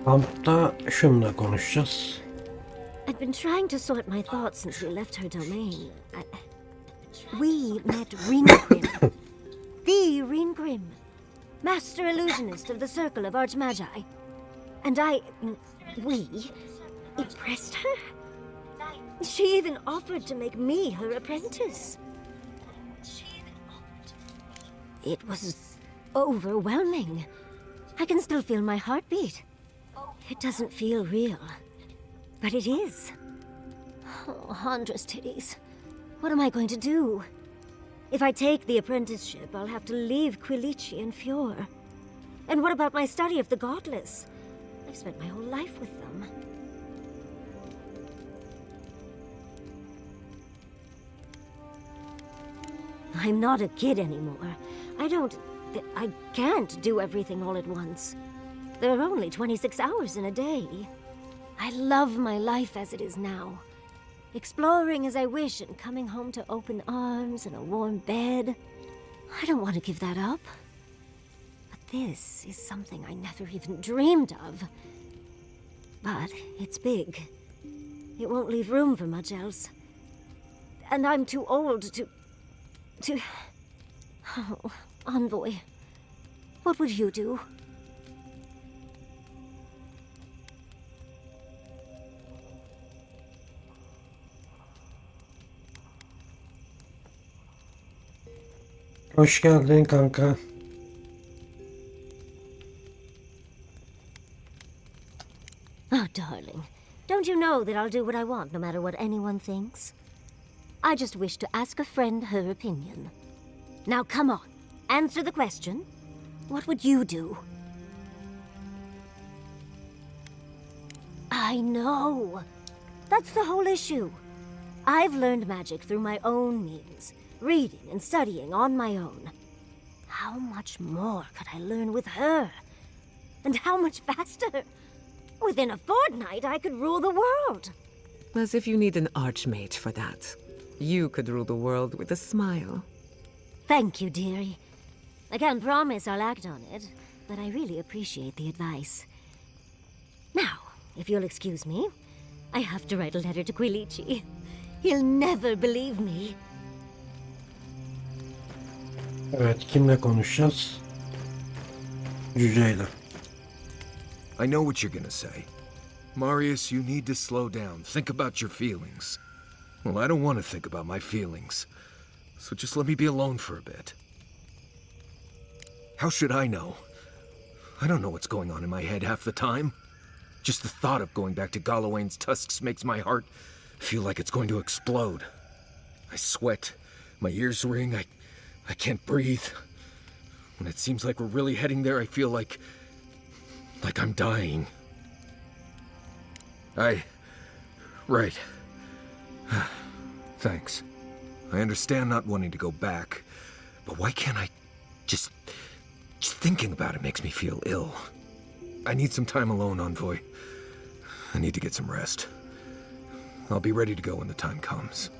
Kampta şununla konuşacağız. I've been trying to sort my thoughts since we left her domain. We met Ringrim. The Ringrim. Master illusionist of the Circle of Archmagi. And we impressed her? She even offered to make me her apprentice. It was overwhelming. I can still feel my heartbeat. It doesn't feel real, but it is. Oh, Huntress titties. What am I going to do? If I take the apprenticeship, I'll have to leave Quilici and Fjord. And what about my study of the godless? I've spent my whole life with them. I'm not a kid anymore. I can't do everything all at once. There are only 26 hours in a day. I love my life as it is now. Exploring as I wish and coming home to open arms and a warm bed. I don't want to give that up. But this is something I never even dreamed of. But it's big. It won't leave room for much else. And I'm too old to... Oh, Envoy. What would you do? Hoş geldin kanka. Oh, darling. Don't you know that I'll do what I want no matter what anyone thinks? I just wish to ask a friend her opinion. Now come on, answer the question. What would you do? I know. That's the whole issue. I've learned magic through my own means, reading and studying on my own. How much more could I learn with her? And how much faster? Within a fortnight, I could rule the world. As if you need an archmage for that. You could rule the world with a smile. Thank you, dearie. I can't promise I'll act on it, but I really appreciate the advice. Now, if you'll excuse me, I have to write a letter to Quilici. He'll never believe me. Evet, kimle konuşacağız? Cüceyle. I know what you're gonna say. Marius, you need to slow down. Think about your feelings. Well, I don't want to think about my feelings. So just let me be alone for a bit. How should I know? I don't know what's going on in my head half the time. Just the thought of going back to Galawain's tusks makes my heart feel like it's going to explode. I sweat. My ears ring. I can't breathe. When it seems like we're really heading there, I feel like I'm dying. Right. Thanks. I understand not wanting to go back, but why can't I just thinking about it makes me feel ill. I need some time alone, Envoy. I need to get some rest. I'll be ready to go when the time comes.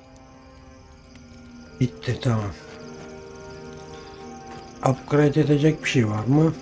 Bitti, tamam. Upgrade edecek bir şey var mı?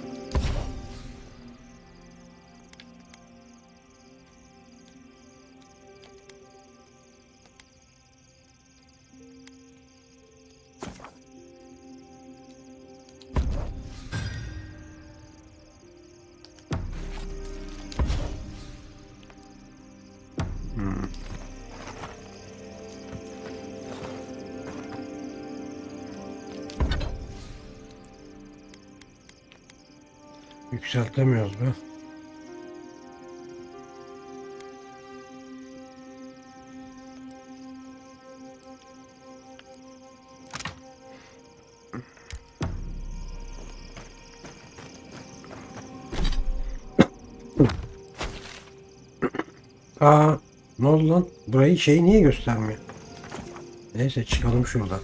Yükseltemiyoruz be. Ne oldu lan? Burayı niye göstermiyor? Neyse, çıkalım şuradan.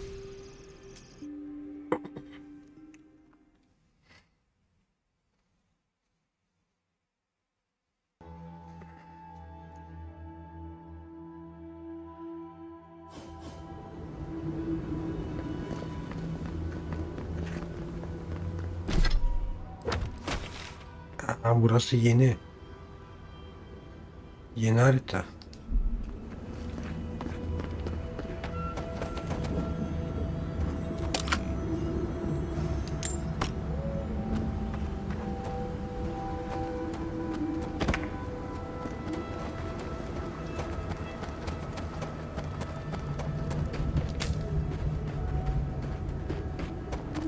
Burası yeni. Yeni harita.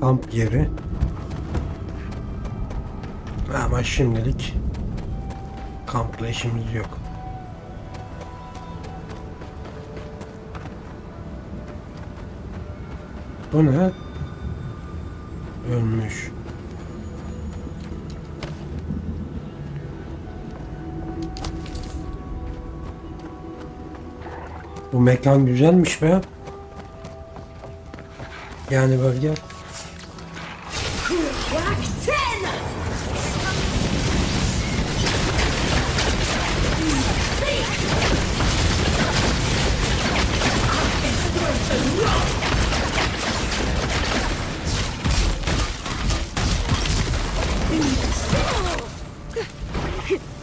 Kamp yeri. Ama şimdilik kampla işimiz yok. Bu ne? Ölmüş. Bu mekan güzelmiş be. Yani bölge.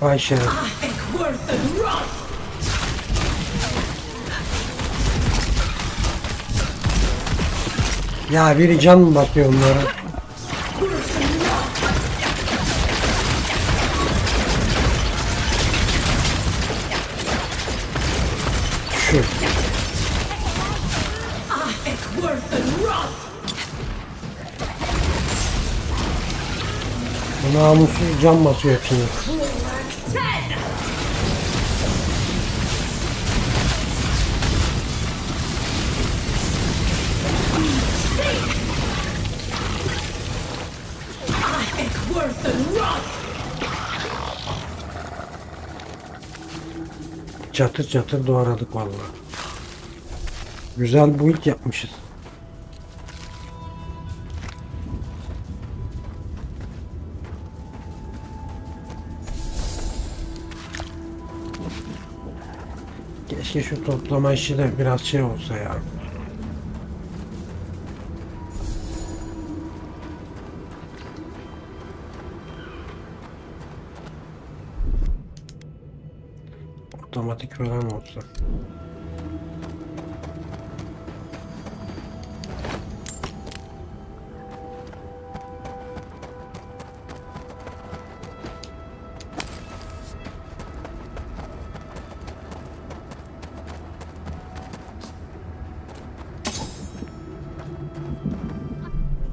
Vay şeref. Ya biri can mı basıyor onlara? Şu. Bu namussuz can basıyor hepsini. Çatır çatır doğradık vallahi. Güzel build yapmışız. Keşke şu toplama işi de biraz şey olsa ya. Otomatik falan olsa.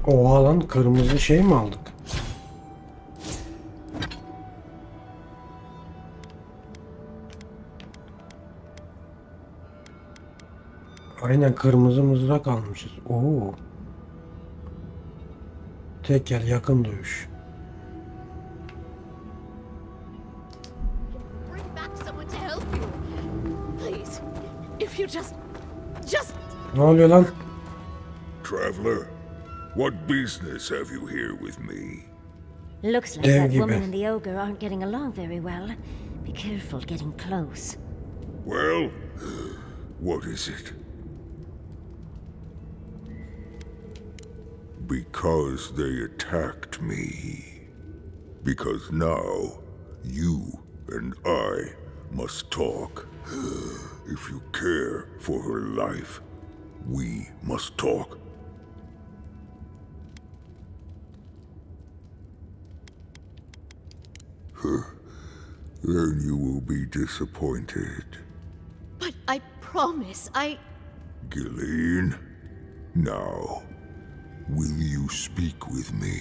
Oha lan, kırmızı şey mi aldık? Aynen, kırmızı mızrak almışız. Oo. Tekel, yakın dövüş. Bring back someone to help you. Please, if you just Ne oluyor lan? Traveler, what business have you here with me? Looks like Dev that gibi. woman and the ogre aren't getting along very well. Be careful getting close. Well, what is it? Because they attacked me. Because now, you and I must talk. If you care for her life, we must talk. Then you will be disappointed. But I promise, Gilleen, now, will you speak with me?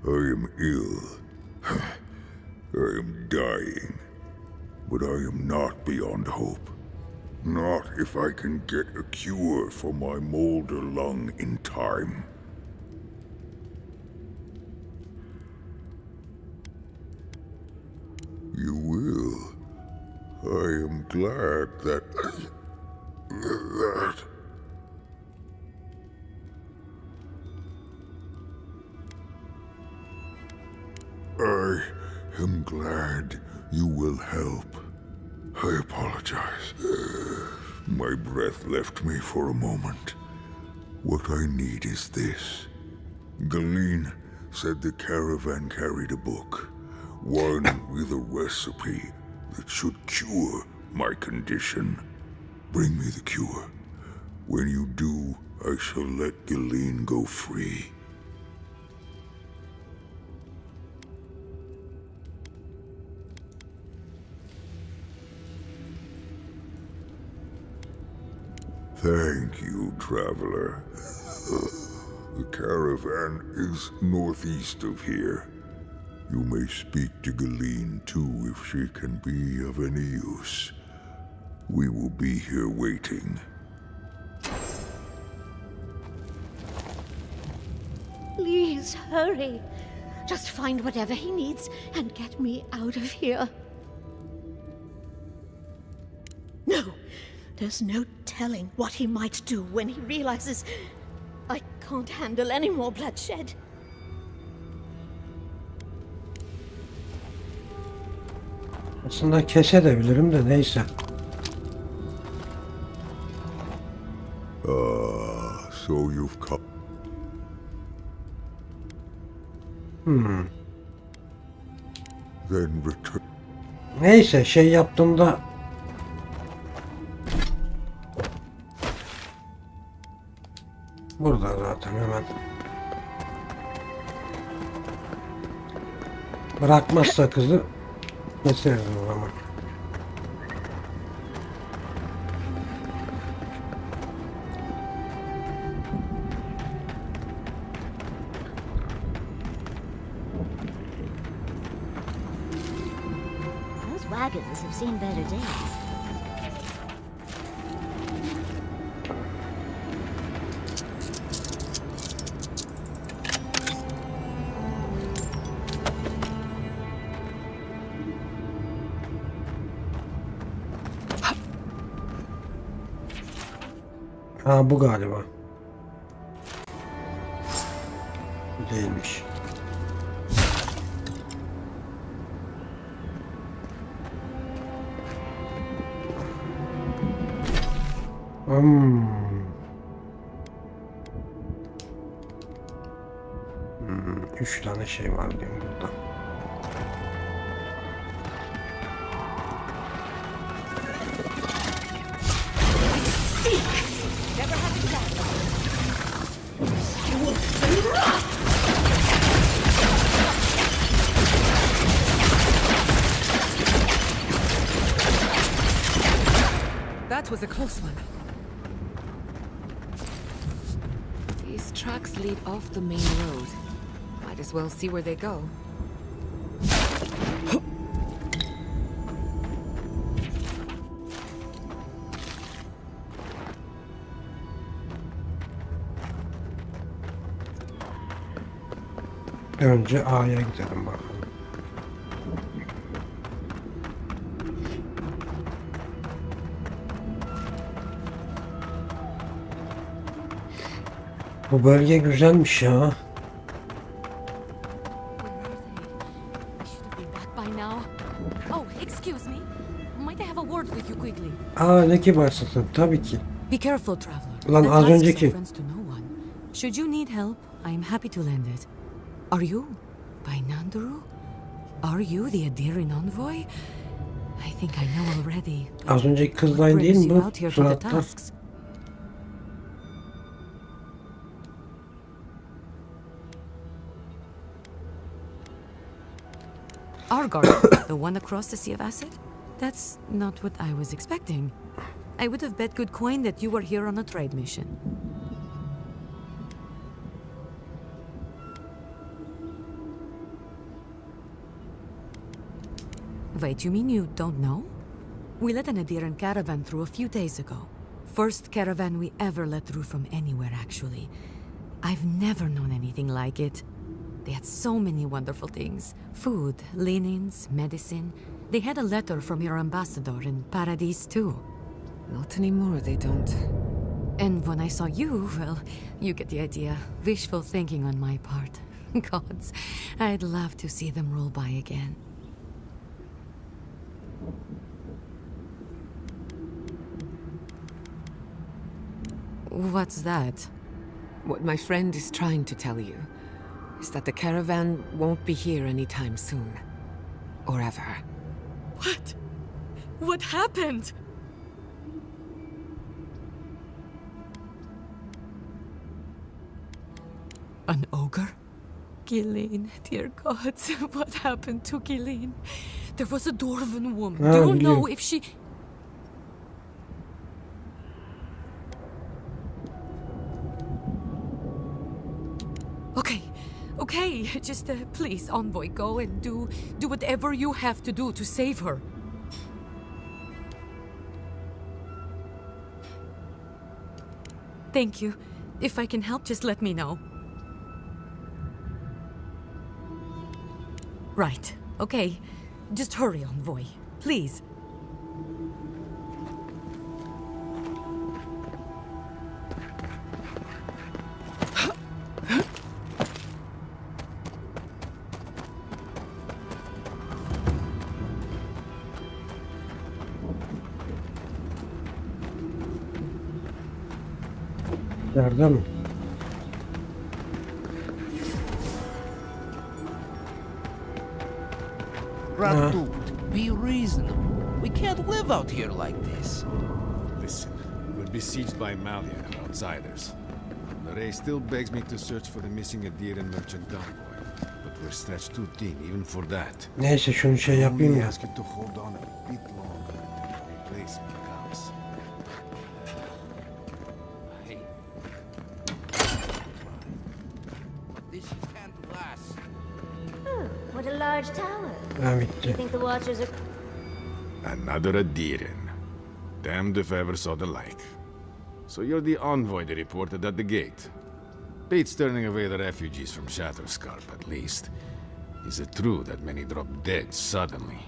I am ill. I am dying. But I am not beyond hope. Not if I can get a cure for my molder lung in time. You will. I am glad that... I am glad you will help. I apologize. My breath left me for a moment. What I need is this. Gilleen, said the caravan carried a book, one with a recipe that should cure my condition. Bring me the cure. When you do, I shall let Galeen go free. Thank you, traveler. The caravan is northeast of here. You may speak to Galeen too if she can be of any use. We will be here waiting. Please hurry. Just find whatever he needs and get me out of here. No, there's no telling what he might do when he realizes I can't handle any more bloodshed. Aslında kesebilirim de neyse. So you've come. Then return. Neyse şey yaptığımda burada zaten hemen. Bırakmazsa kızı keseriz o zaman. Those wagons have seen better days. Ha bu galiba. Değilmiş. Üç tane şey var diyeyim burada. That was a close one. These tracks lead off the main road. Might as well see where they go. Önce A'ya gidelim bakalım. Bu bölge güzelmiş ya. Where are they? I should have been back by now. Oh, excuse me. Might I have a word with you quickly? Aa ne kibarsın tabii ki. Be careful, traveler. Ulan That az lasts önceki. reference to no one. Should you need help, I am happy to lend it. Are you by Nanduru? Are you the Adiran envoy? I think I know already. Az önceki What kızlayın değil brings mi you bu? out here for the Suratta. tasks? Argard, the one across the Sea of Acid? That's not what I was expecting. I would have bet good coin that you were here on a trade mission. Wait, you mean you don't know? We let an Adiran caravan through a few days ago. First caravan we ever let through from anywhere, actually. I've never known anything like it. They had so many wonderful things. Food, linens, medicine. They had a letter from your ambassador in Paradise, too. Not anymore, they don't. And when I saw you, well, you get the idea. Wishful thinking on my part. Gods, I'd love to see them roll by again. What's that? What my friend is trying to tell you. is that the caravan won't be here anytime soon. Or ever. What? What happened? An ogre? Ghislaine, dear gods, what happened to Ghislaine? There was a dwarven woman. Ah, Don't know biliyorum. if she... Okay, just please, envoy, go and do whatever you have to do to save her. Thank you. If I can help, just let me know. Right, okay. Just hurry, envoy, please. Nerede mi? Ratu, be reasonable. We can't live out here like this. Listen, we're besieged by Malia and her outsiders. Lorraine still begs me to search for the missing Adiran merchant convoy, but we're stretched too thin even for that. Neyse şunu şey I yapayım only ya. ask you to hold on a bit longer until the replacement comes. Hey. This can't last. Oh, what a large tower. Ha You bitti. think the Watchers are... Another Adiran. Damned if I ever saw the like. So you're the envoy they reported at the gate. Bates turning away the refugees from Shatterscarp, at least. Is it true that many drop dead suddenly?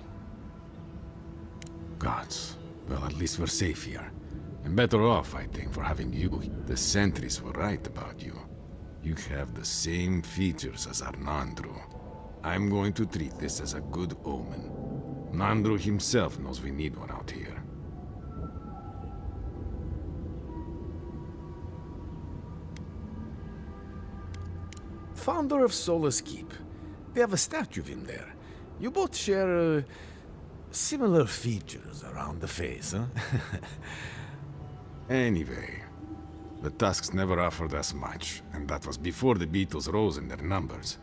Gods. Well, at least we're safe here. And better off, I think, for having you. The sentries were right about you. You have the same features as our Nandru. I'm going to treat this as a good omen. Nandru himself knows we need one out here. Founder of Solace Keep. They have a statue of him there. You both share similar features around the face, huh? Anyway, the Tusks never offered us much, and that was before the Beetles rose in their numbers.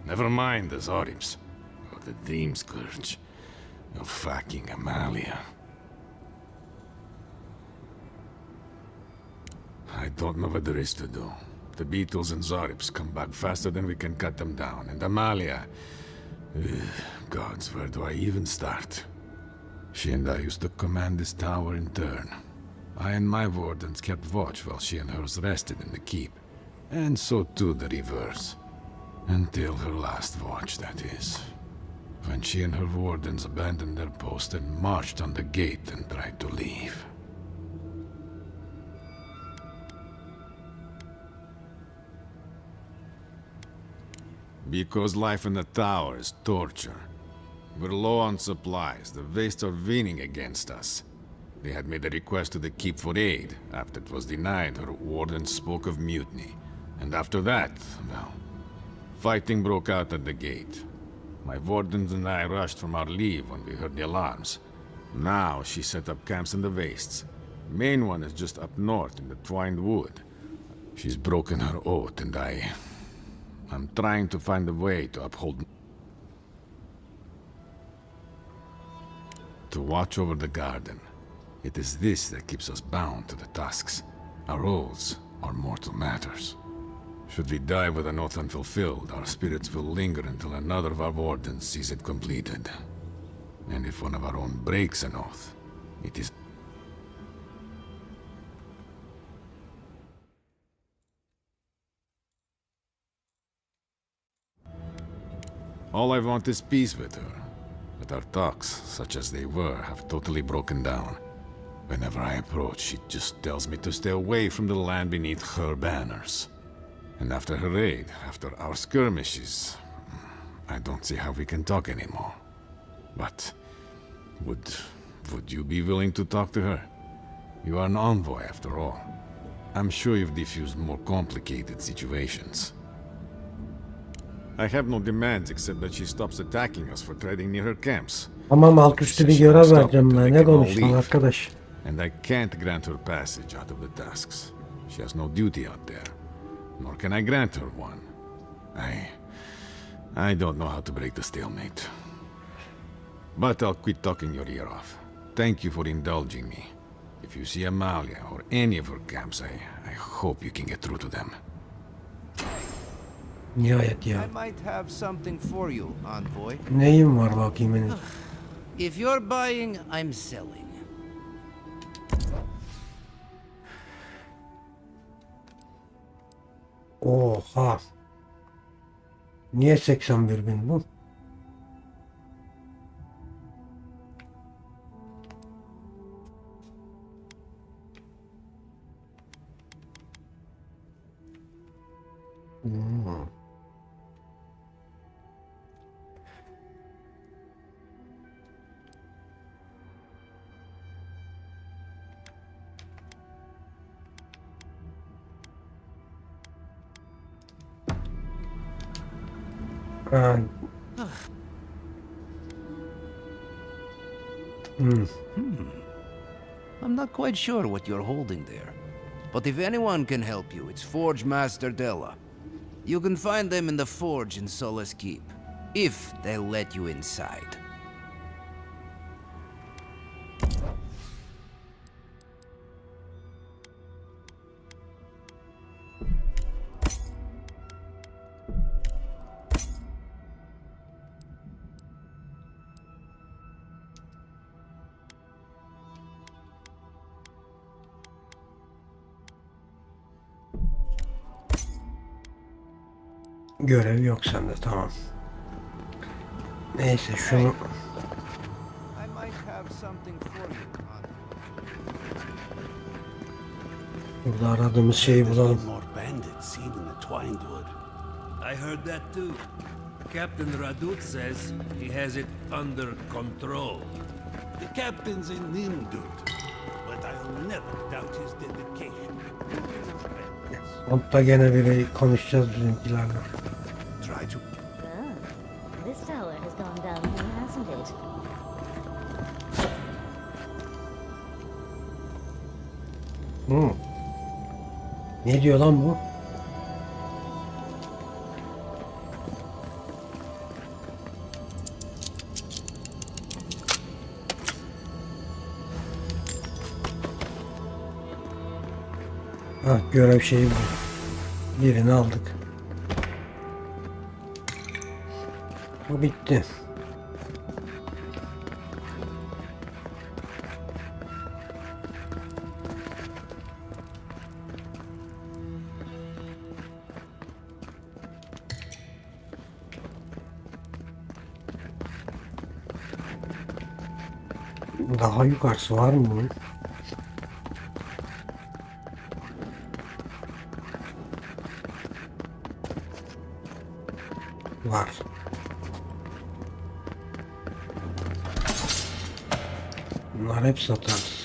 Never mind the Zorips, or the Dream Scourge, or fucking Amalia. I don't know what there is to do. The Beetles and Zorips come back faster than we can cut them down, and Amalia... gods, where do I even start? She and I used to command this tower in turn. I and my wardens kept watch while she and hers rested in the keep. And so too the reverse. Until her last watch, that is. When she and her wardens abandoned their post and marched on the gate and tried to leave. Because life in the tower is torture. We're low on supplies. The Wastes are winning against us. They had made a request to the keep for aid. After it was denied, her warden spoke of mutiny. And after that, well, fighting broke out at the gate. My wardens and I rushed from our leave when we heard the alarms. Now she set up camps in the Wastes. Main one is just up north in the Twined Wood. She's broken her oath and I'm trying to find a way to uphold... To watch over the garden. It is this that keeps us bound to the Tusks. Our oaths are mortal matters. Should we die with an oath unfulfilled, our spirits will linger until another of our wardens sees it completed. And if one of our own breaks an oath, it is... All I want is peace with her. But our talks, such as they were, have totally broken down. Whenever I approach, she just tells me to stay away from the land beneath her banners. And after her raid, after our skirmishes, I don't see how we can talk anymore. But would you be willing to talk to her? You are an envoy, after all. I'm sure you've diffused more complicated situations. I have no demands except that she stops attacking us for trading near her camps. Tamam, alt üstü bir görev vereceğim ben. Ne konuştun arkadaş? And I can't grant her passage out of the tasks. She has no duty out there. Nor can I grant her one. I don't know how to break the stalemate. But I'll quit talking your ear off. Thank you for indulging me. If you see Amalia or any of her camps, I hope you can get through to them. Nihayet ya. I might have something for you, envoy. Neyim var bakayım benim? If you're buying, I'm selling. Oha. Niye 81.000 bu? Ha. I'm not quite sure what you're holding there. But if anyone can help you, it's Forge Master Della. You can find them in the forge in Solace Keep, if they'll let you inside. Görev yok sende, tamam. Neyse şunu I might have something for you, burada aradığımız şeyi bulalım. More bandits seen in the Twinewood. I heard that too. Captain Radut says he has it under control. The captain's in Nindut, but I'll never doubt his dedication. Hatta gene biri konuşacağız bizimkilerle. Try to This tower has gone down here, hasn't it? Ne diyor lan bu? Ah, görev şeyi bu. Birini aldık. Bu bitti. Daha yukarısı var mı bunun? Var. Bunlar hep satarız.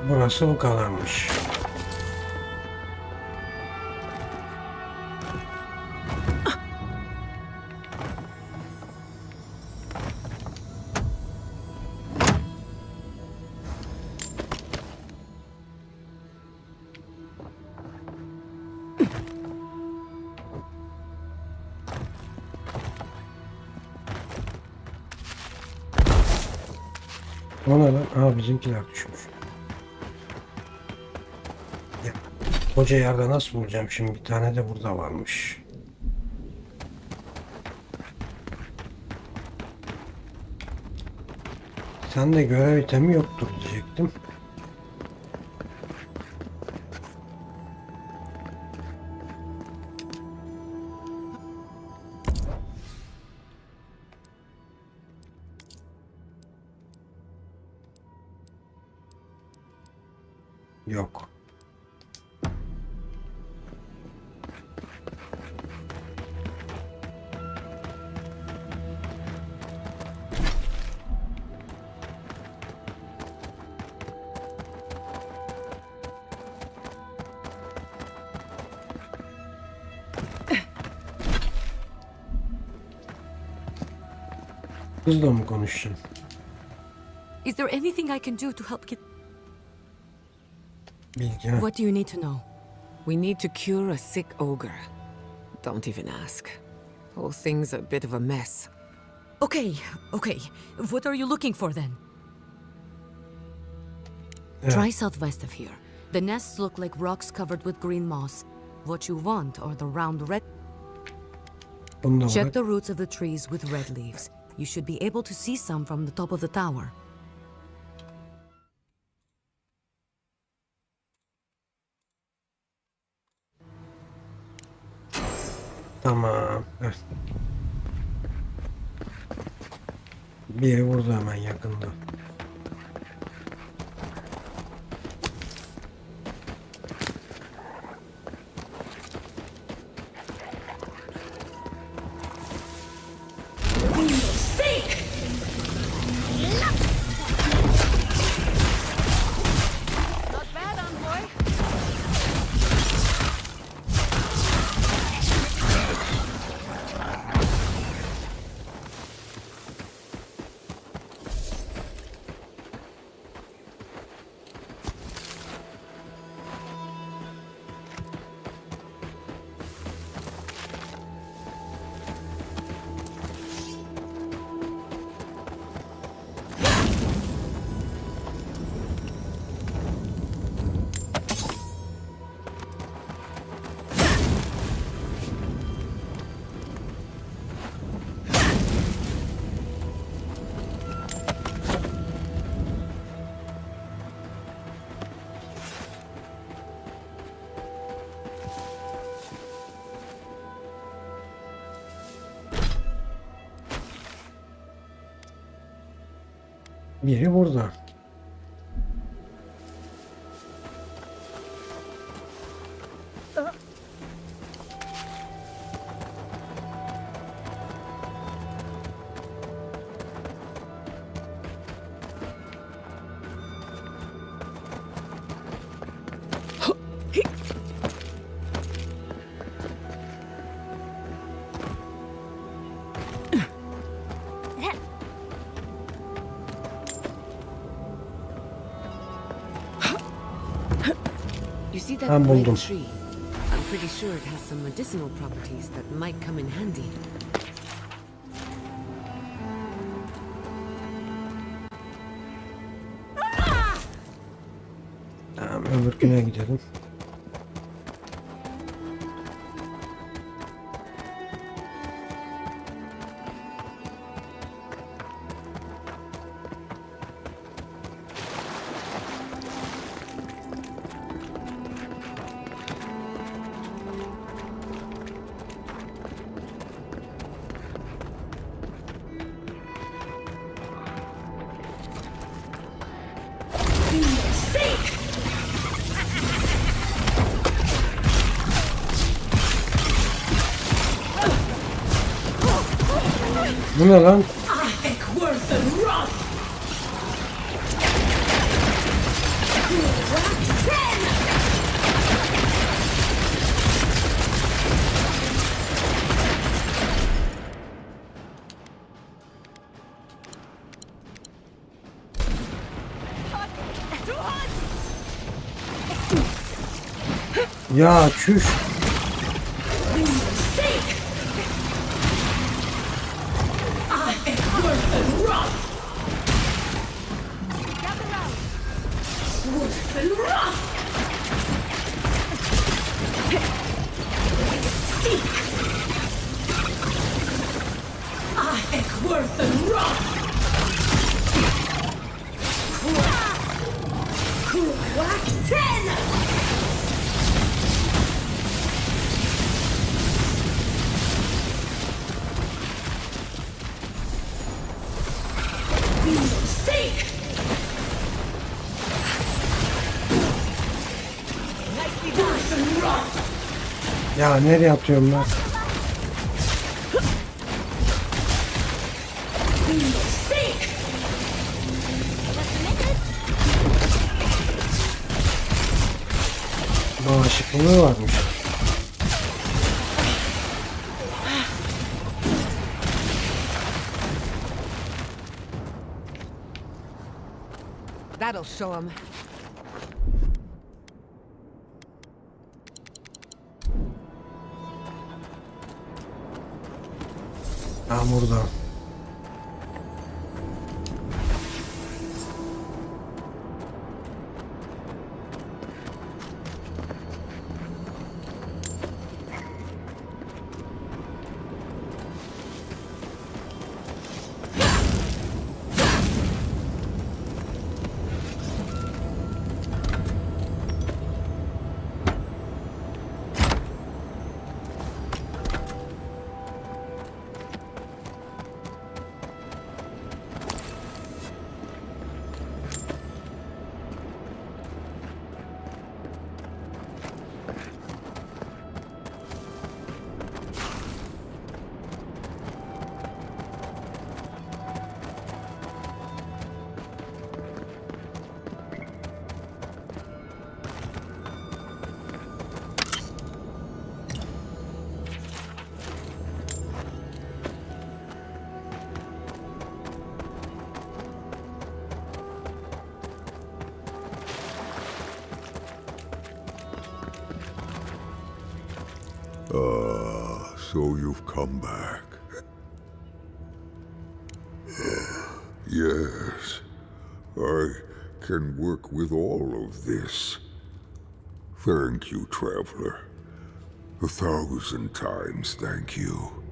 Burası bu kadarmış. O ne lan? Aa, bizimkiler düşmüş. Gel. Koca yerde nasıl bulacağım şimdi? Bir tane de burada varmış. Sen de görev itemi yoktur diyecektim. Yok. Kızla mı konuşacağım? Is there anything I can do to help get... Bilgi. What do you need to know? We need to cure a sick ogre. Don't even ask. Whole thing's a bit of a mess. Okay. What are you looking for then? Evet. Try southwest of here. The nests look like rocks covered with green moss. What you want are the round red... Bunu da Check bırak. the roots of the trees with red leaves. You should be able to see some from the top of the tower. Tamam. Evet. Biri burada hemen yakında. Biri burada. You see that Ben buldum. red tree? I'm pretty sure it has some medicinal properties that might come in handy. Tamam, öbürküne gidelim. Bu ne lan? Ya çüş. Ya nereye atıyorum ben? Bağışıklığı varmış. That'll show him. Ha burada. Ah, so you've come back. Yes, I can work with all of this. Thank you, traveler. 1,000 times thank you.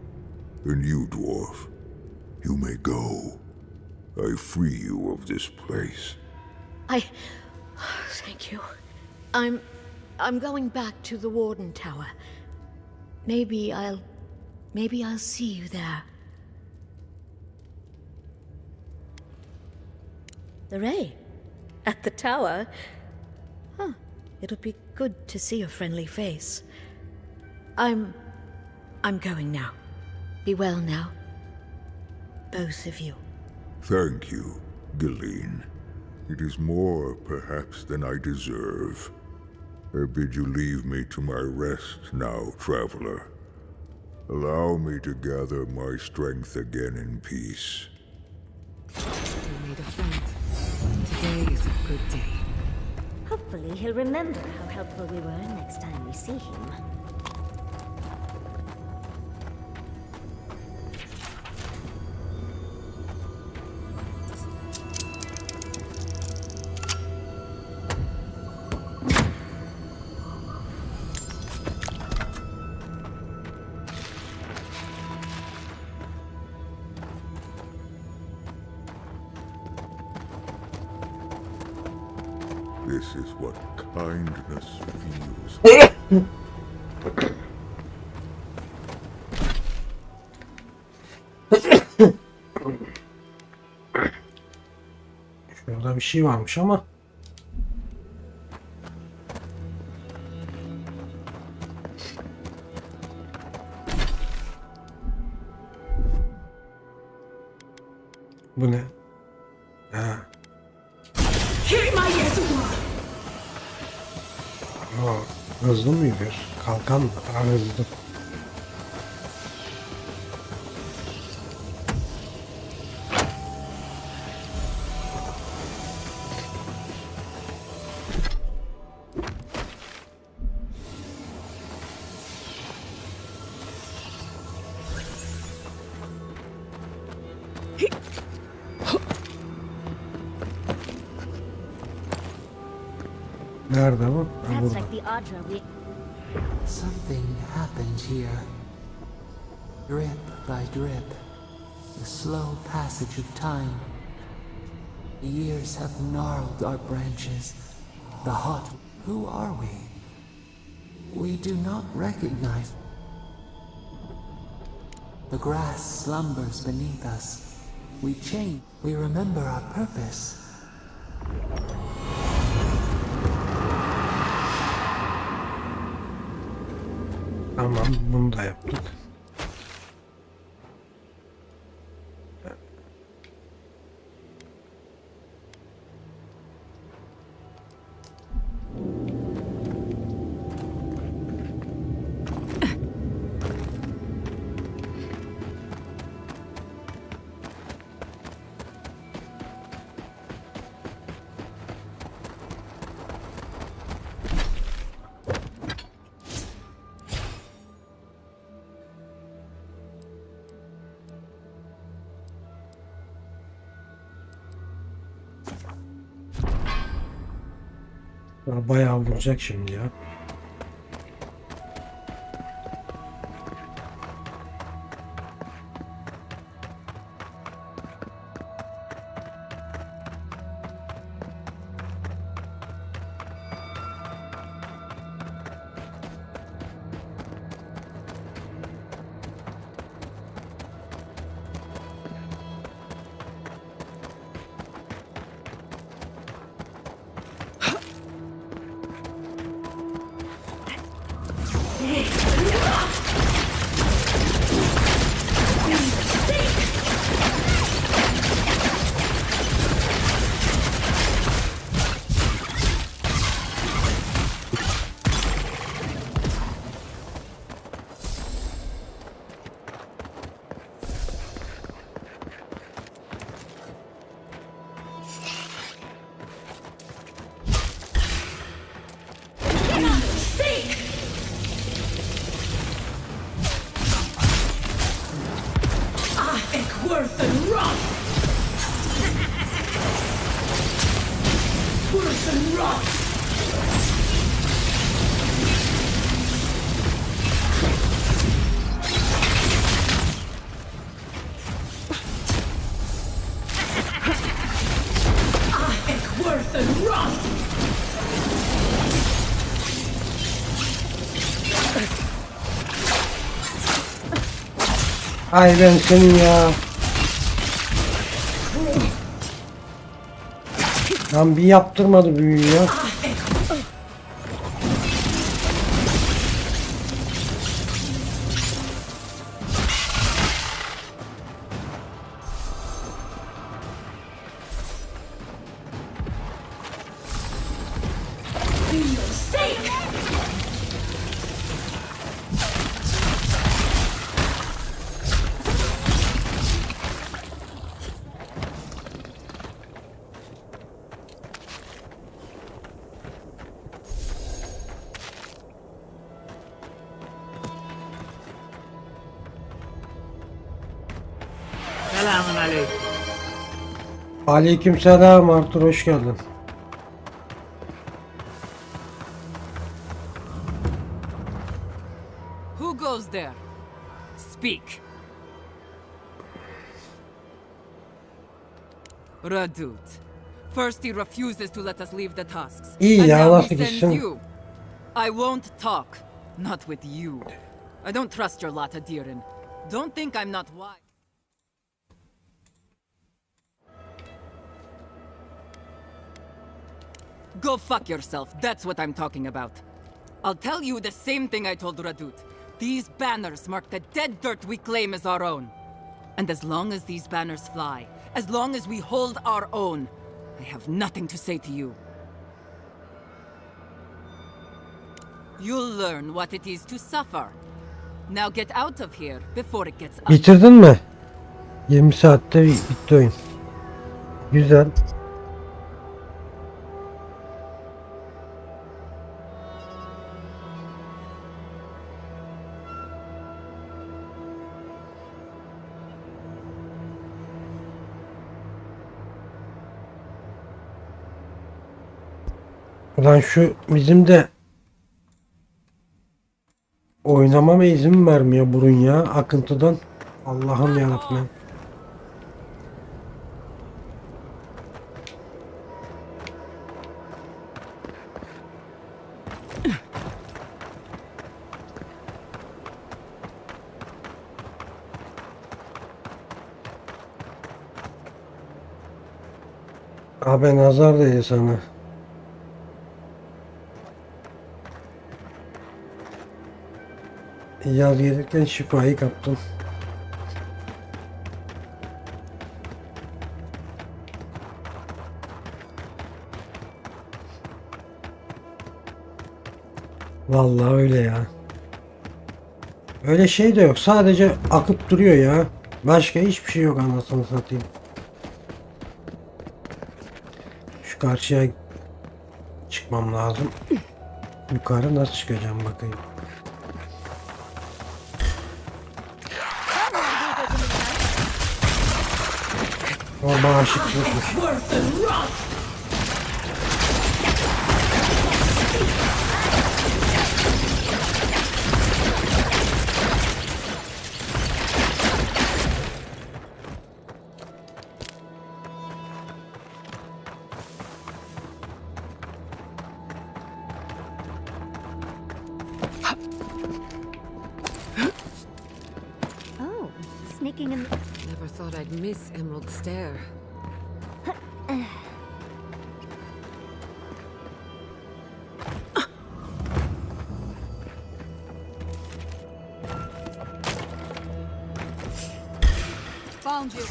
And you, dwarf, you may go. I free you of this place. Thank you. I'm going back to the Warden Tower. Maybe I'll see you there. The Ray? At the tower? Huh. It'll be good to see a friendly face. I'm going now. Be well now. Both of you. Thank you, Galeen. It is more, perhaps, than I deserve. I bid you leave me to my rest now, traveler. Allow me to gather my strength again in peace. You made a friend. Today is a good day. Hopefully he'll remember how helpful we were next time we see him. This is what kindness feels. Şurada bir şey varmış ama. Bu ne? Ha. Aa, hızlı mı yürüyor? Kalkan mı? Daha hızlı. Nerede bu? Ha, That's burada. like the Audra we... Something happened here. Drip by drip. The slow passage of time. The years have gnarled our branches. The hot... Who are we? We do not recognize. The grass slumbers beneath us. We change. We remember our purpose. Tamam, bunu da yaptık. Bayağı vuracak şimdi ya. Ay ben senin ya. Lan bir yaptırmadı büyüğü ya. Aleykümselam Artur, hoş geldin. Who goes there? Speak. Radut. First he refuses to let us leave the tusks. İyi And ya, now he nasıl sends gitsin? you. I won't talk. Not with you. I don't trust your lot, Adirin. Don't think I'm not wise. Go fuck yourself, that's what I'm talking about. I'll tell you the same thing I told Radut. These banners mark the dead dirt we claim as our own. And as long as these banners fly, as long as we hold our own, I have nothing to say to you. You'll learn what it is to suffer. Now get out of here before it gets ugly. Bitirdin mi? 20 saatte bitti oyun. Güzel. Ulan şu bizim de oynamama izin vermiyor burun ya akıntıdan. Allah'ım yarabbim. Abi nazar değdi sana. Yaz gelirken şifayı kaptım. Vallahi öyle ya. Öyle şey de yok. Sadece akıp duruyor ya. Başka hiçbir şey yok anasını satayım. Şu karşıya çıkmam lazım. Yukarı nasıl çıkacağım bakayım. Orman aşıklıkmış. Oh, sneaking in. Never thought I'd miss Emerald Stair. Found you.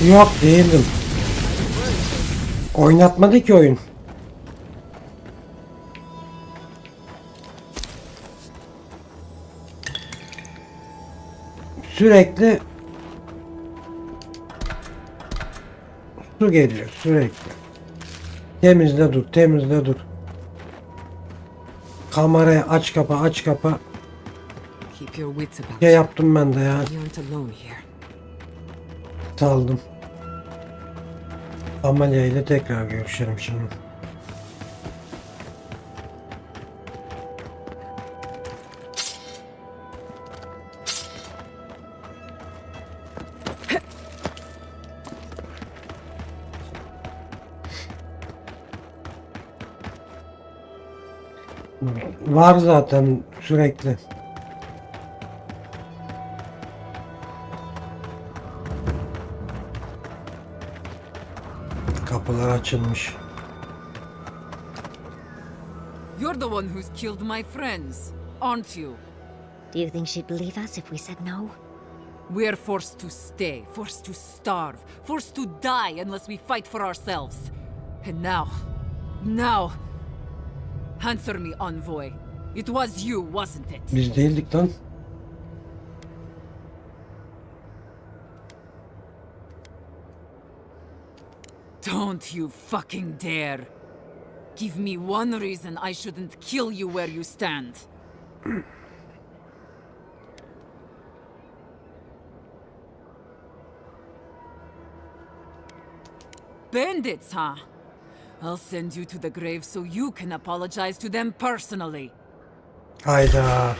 Yok değildim. Oynatmadı ki oyun. Sürekli su geliyor sürekli. Temizle dur, temizle dur. Kamerayı aç kapa, aç kapa. Keep your wits about Ne you. yaptım ben de ya. You aren't alone here. Saldım. Amalia ile tekrar görüşelim şimdi. Var zaten sürekli. Kapılar açılmış. You're the one who's killed my friends, aren't you? Do you think she'd believe us if we said no? We're forced to stay, forced to starve, forced to die unless we fight for ourselves. And now, answer me, envoy. It was you, wasn't it? Biz değildik lan. Don't you fucking dare. Give me one reason I shouldn't kill you where you stand. Bandits, huh? I'll send you to the grave so you can apologize to them personally. Hayda.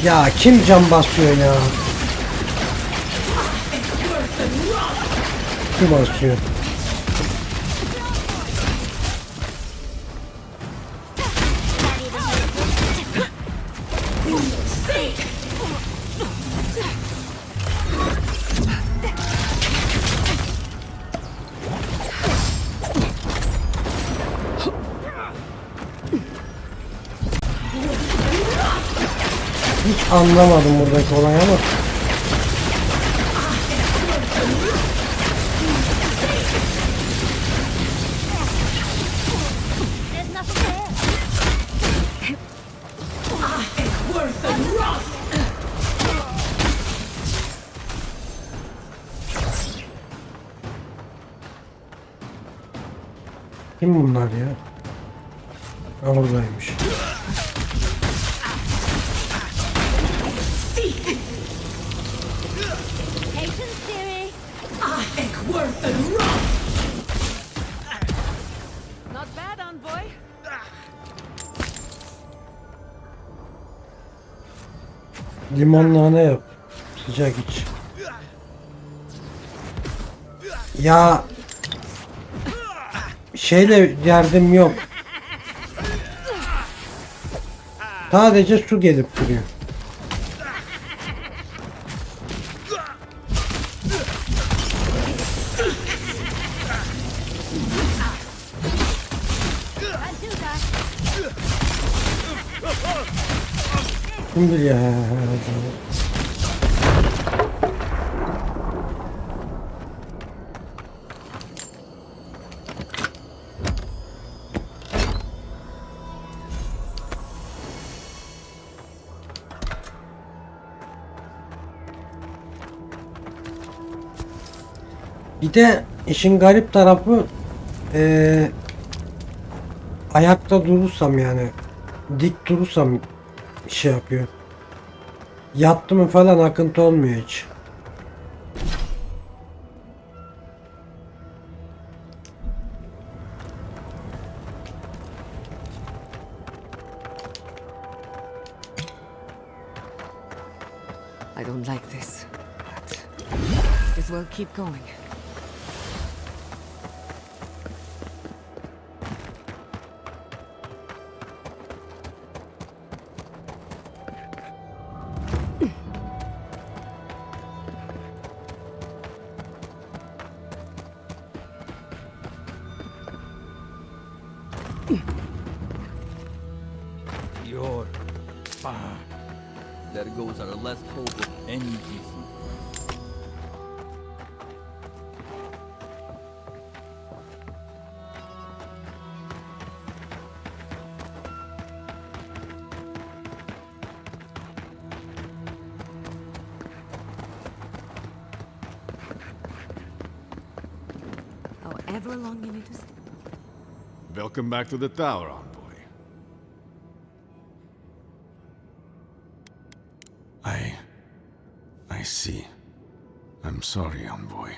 Ya kim cam basıyor ya? Kim basıyor? Hiç anlamadım buradaki olay ama. There's nothing there. Kim bunlar ya? Oradaymış. Patience, dearie. Not bad, envoy. Limon nane yap. Sıcak iç. Ya şeyle derdim yok. Sadece su gelip duruyor. Kim biliyor? Bir de işin garip tarafı ayakta durursam yani dik durursam şey yapıyor. Yattı mı falan akıntı olmuyor hiç. I don't like this, but as well keep going. Your there goes our last hope of any decent. However long you need to stay. Welcome back to the tower, envoy. I see. I'm sorry, envoy.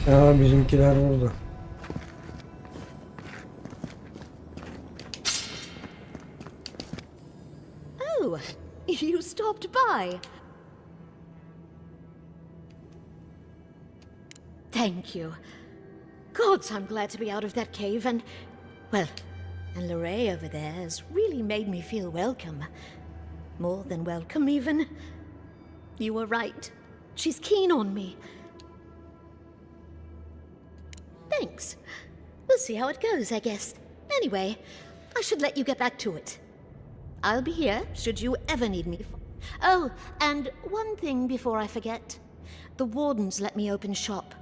Ya bizimkiler burada. Oh, you stopped by. Thank you. Gods, I'm glad to be out of that cave and, well, and Lorraine over there has really made me feel welcome. More than welcome, even. You were right. She's keen on me. Thanks. We'll see how it goes, I guess. Anyway, I should let you get back to it. I'll be here should you ever need me. Oh, and one thing before I forget. The wardens let me open shop.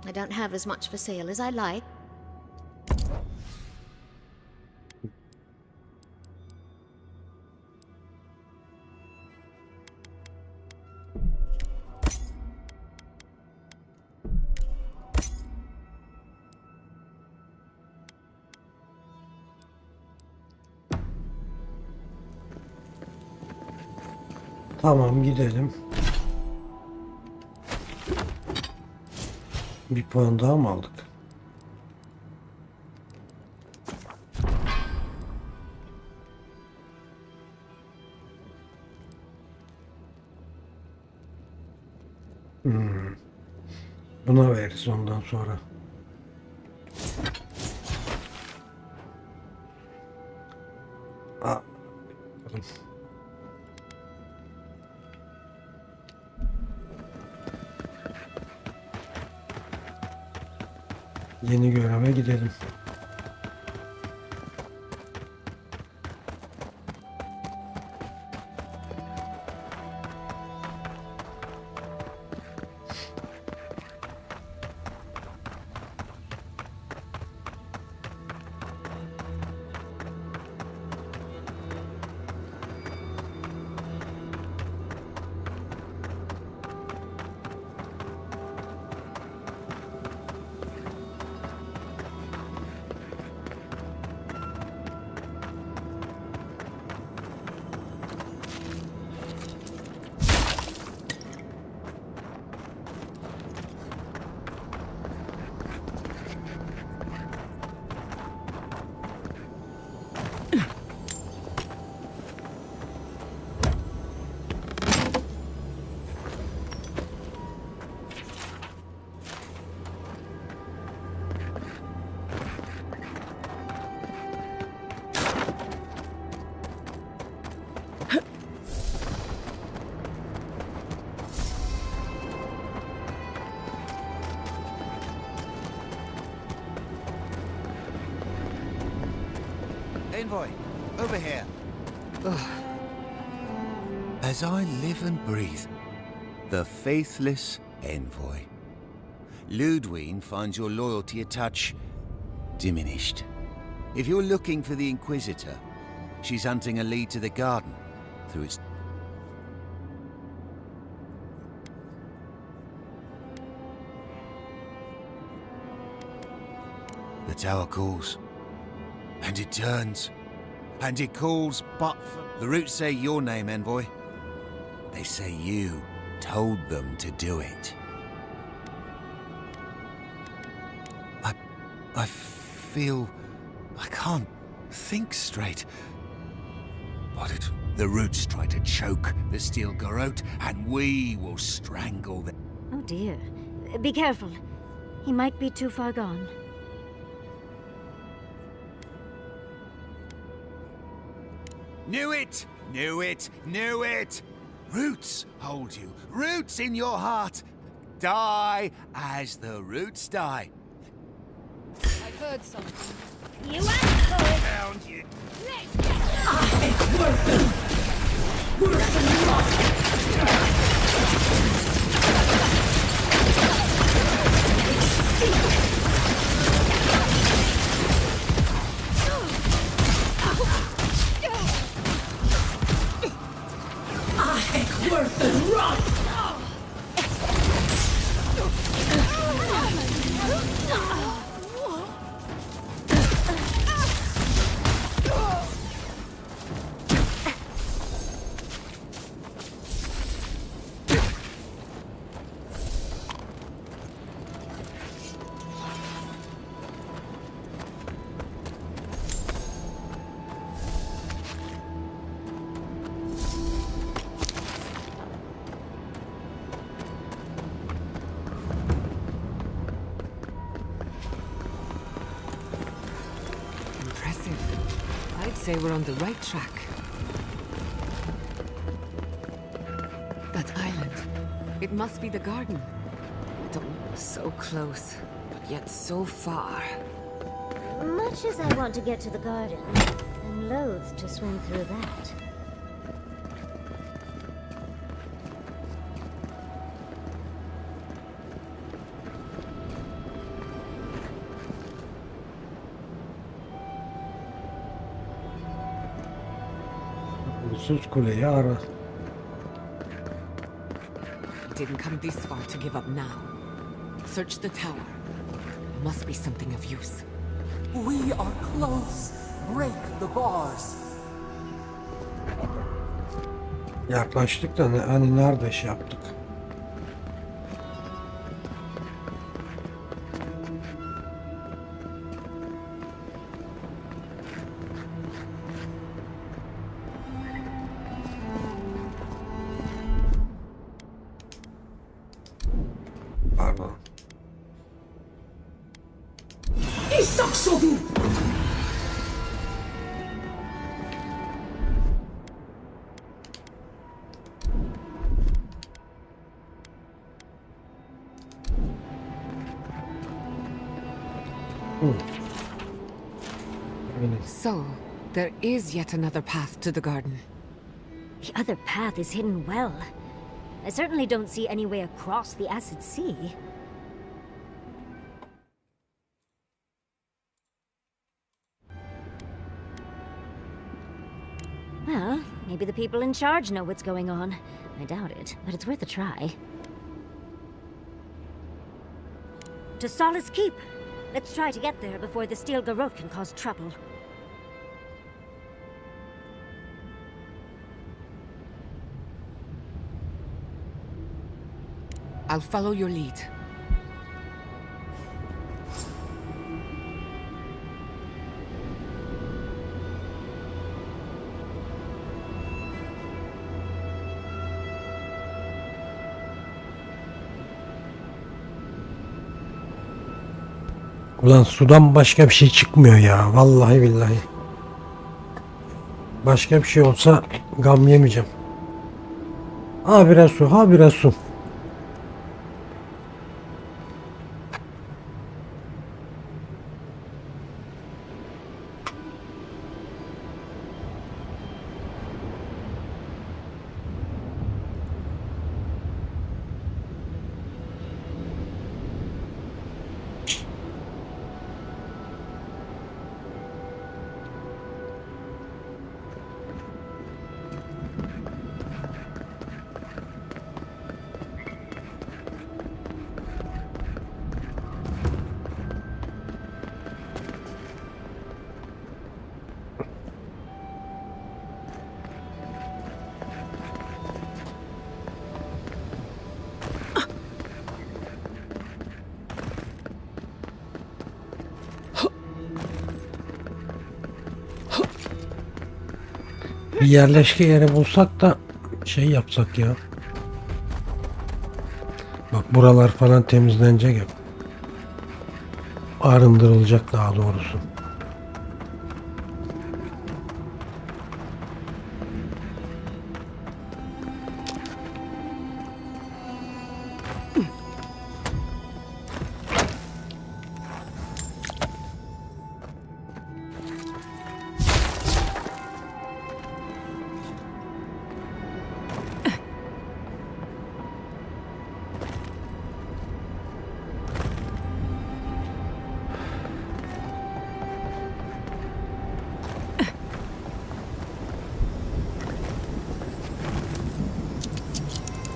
I don't have as much for sale as I like. Tamam gidelim. Bir puan daha mı aldık? Buna veririz ondan sonra. Bakalım. Yeni göreve gidelim. Envoy, over here. As I live and breathe, the faithless envoy. Ludwig finds your loyalty a touch diminished. If you're looking for the Inquisitor, she's hunting a lead to the garden through its... The tower calls, and it turns, and it calls, but the roots say your name, Envoy. They say you told them to do it. I feel I can't think straight. But the roots try to choke the steel garrote, and we will strangle them. Oh dear. Be careful. He might be too far gone. Knew it! Knew it! Knew it! Roots hold you. Roots in your heart. Die as the roots die. I heard something. You asshole! Found you. Impressive. I'd say we're on the right track. That island. It must be the garden. I don't know. So close, but yet so far. Much as I want to get to the garden, I'm loath to swim through that. Sus kuleyi ara. He didn't come this far to give up now. Search the tower. Must be something of use. We are close. Break the bars. Yaklaştık da hani nerede şey yaptık? Pardon. So, there is yet another path to the garden. The other path is hidden well. I certainly don't see any way across the acid sea. Well, maybe the people in charge know what's going on. I doubt it, but it's worth a try. To Solace Keep! Let's try to get there before the steel garrote can cause trouble. I'll follow your lead. Ulan sudan başka bir şey çıkmıyor ya. Vallahi billahi. Başka bir şey olsa gam yemeyeceğim. Ha biraz su, ha biraz su. Bir yerleşke yeri bulsak da şey yapsak ya. Bak buralar falan temizlenecek hep. Arındırılacak daha doğrusu.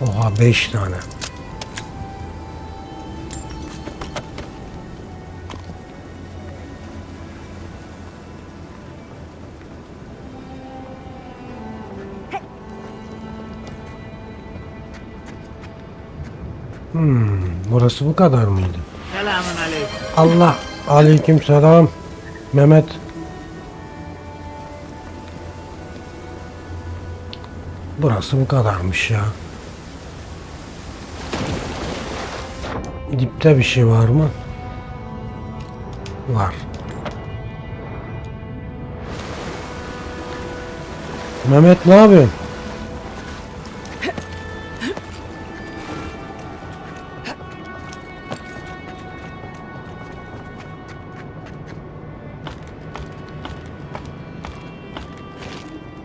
Oha 5 tane. Burası bu kadar mıydı? Allah, aleyküm selam. Mehmet. Burası bu kadarmış ya. Dipte bir şey var mı? Var. Mehmet ne yapıyorsun?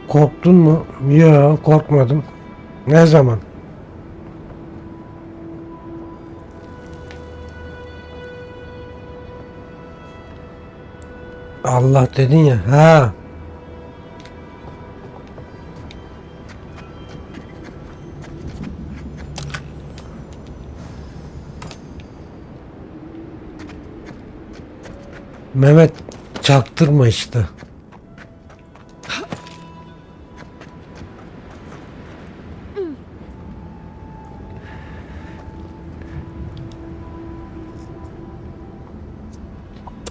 Korktun mu? Yok, korkmadım. Ne zaman? Allah dedin ya. Ha. Mehmet çaktırma işte.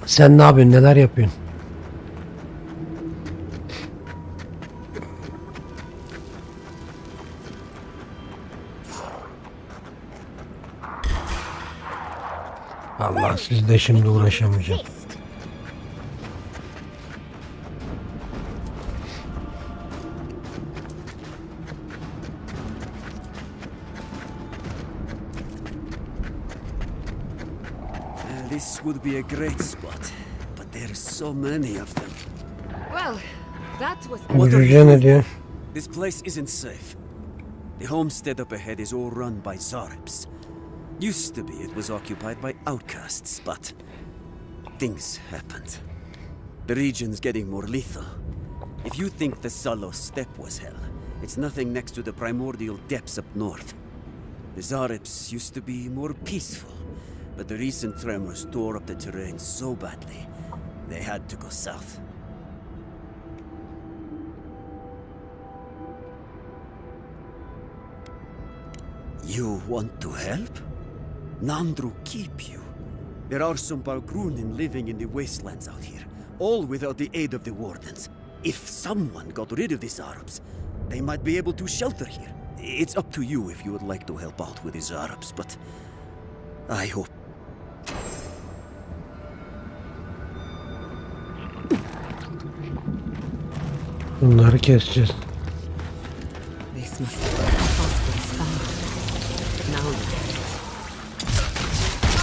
Sen ne yapıyorsun? Neler yapıyorsun? Allah sizle şimdi uğraşamayacağım. This would be a great spot, but there's so many of them. Well, that was... Yürüyeceğim ne diyor? This place isn't safe. The homestead up ahead is all run by Zaribs. Used to be it was occupied by outcasts, but things happened. The region's getting more lethal. If you think the Salo steppe was hell, it's nothing next to the primordial depths up north. The Zaribs used to be more peaceful, but the recent tremors tore up the terrain so badly, they had to go south. You want to help? Nandru keep you. There are some Bargrunin living in the wastelands out here, all without the aid of the wardens. If someone got rid of these Arabs, they might be able to shelter here. It's up to you if you would like to help out with these Arabs, but I hope. Bunları keseceğiz. This must be where the hospital's found. Now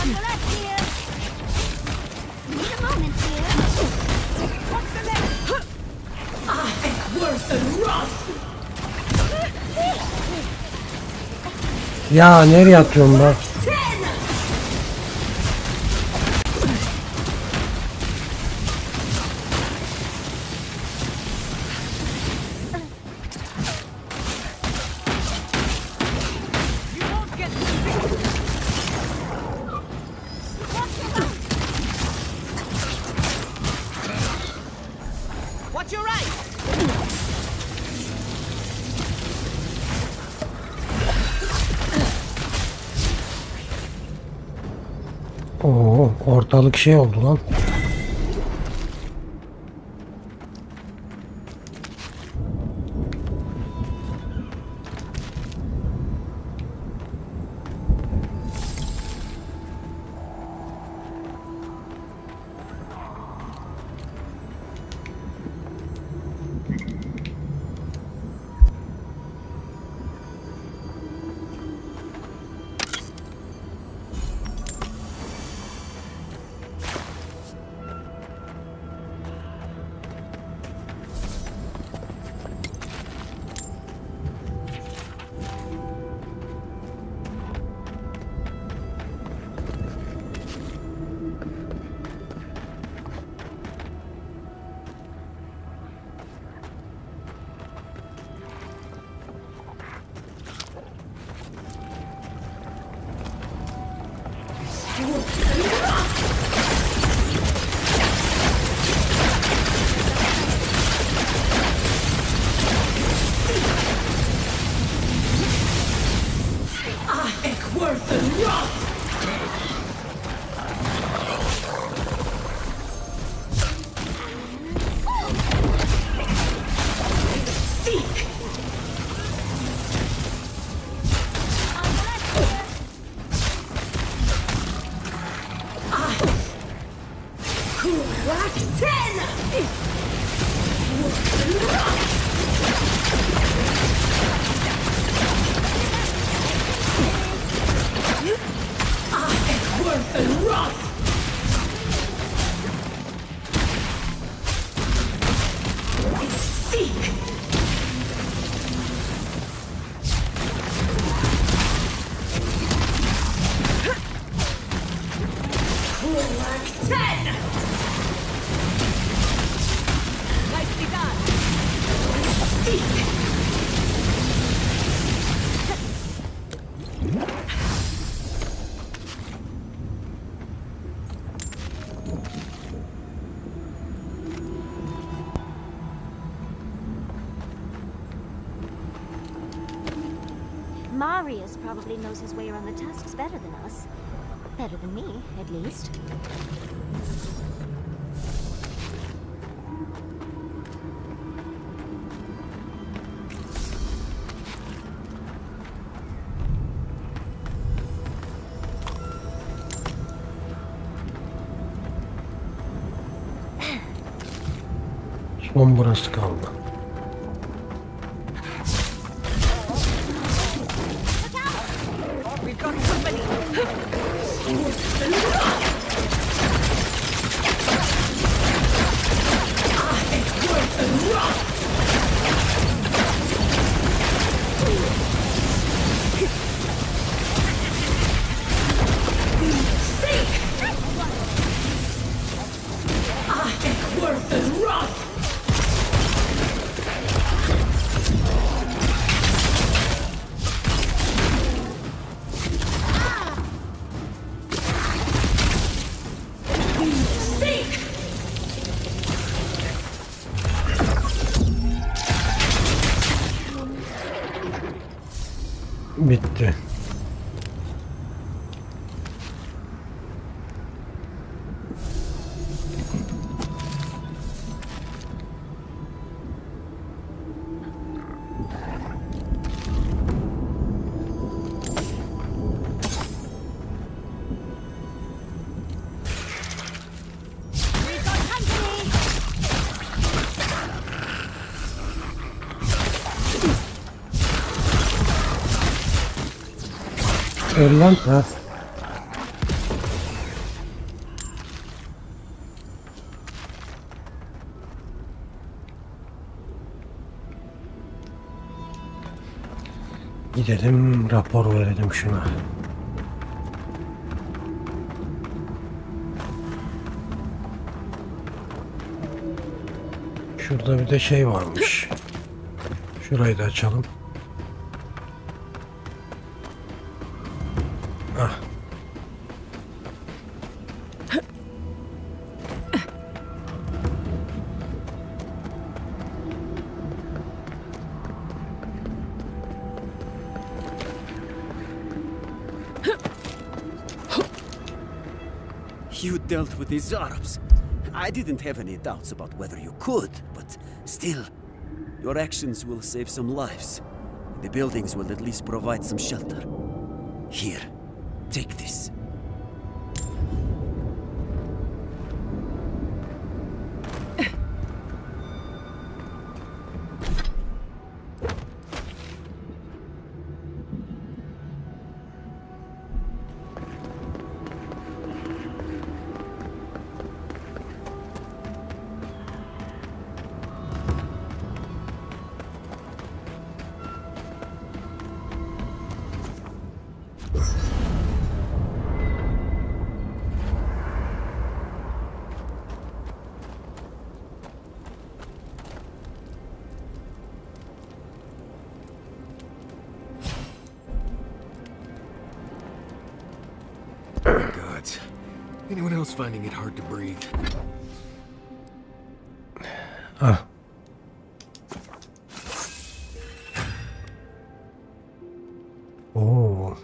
On the left here. Need a moment here. What's the left? worse than rot! Ya nereye atıyorsun lan? Watch your right! Oo, ortalık şey oldu lan. Marius probably knows his way around the tusks better than us. Better than me, at least. Son burası kaldı. Bitti. Öl lan. Ha. Gidelim rapor verelim şuna. Şurada bir de şey varmış. Şurayı da açalım. Ah. You dealt with these Arabs. I didn't have any doubts about whether you could, but still, your actions will save some lives. The buildings will at least provide some shelter. Here, take this. Anyone else finding it hard to breathe? Ah. Oo.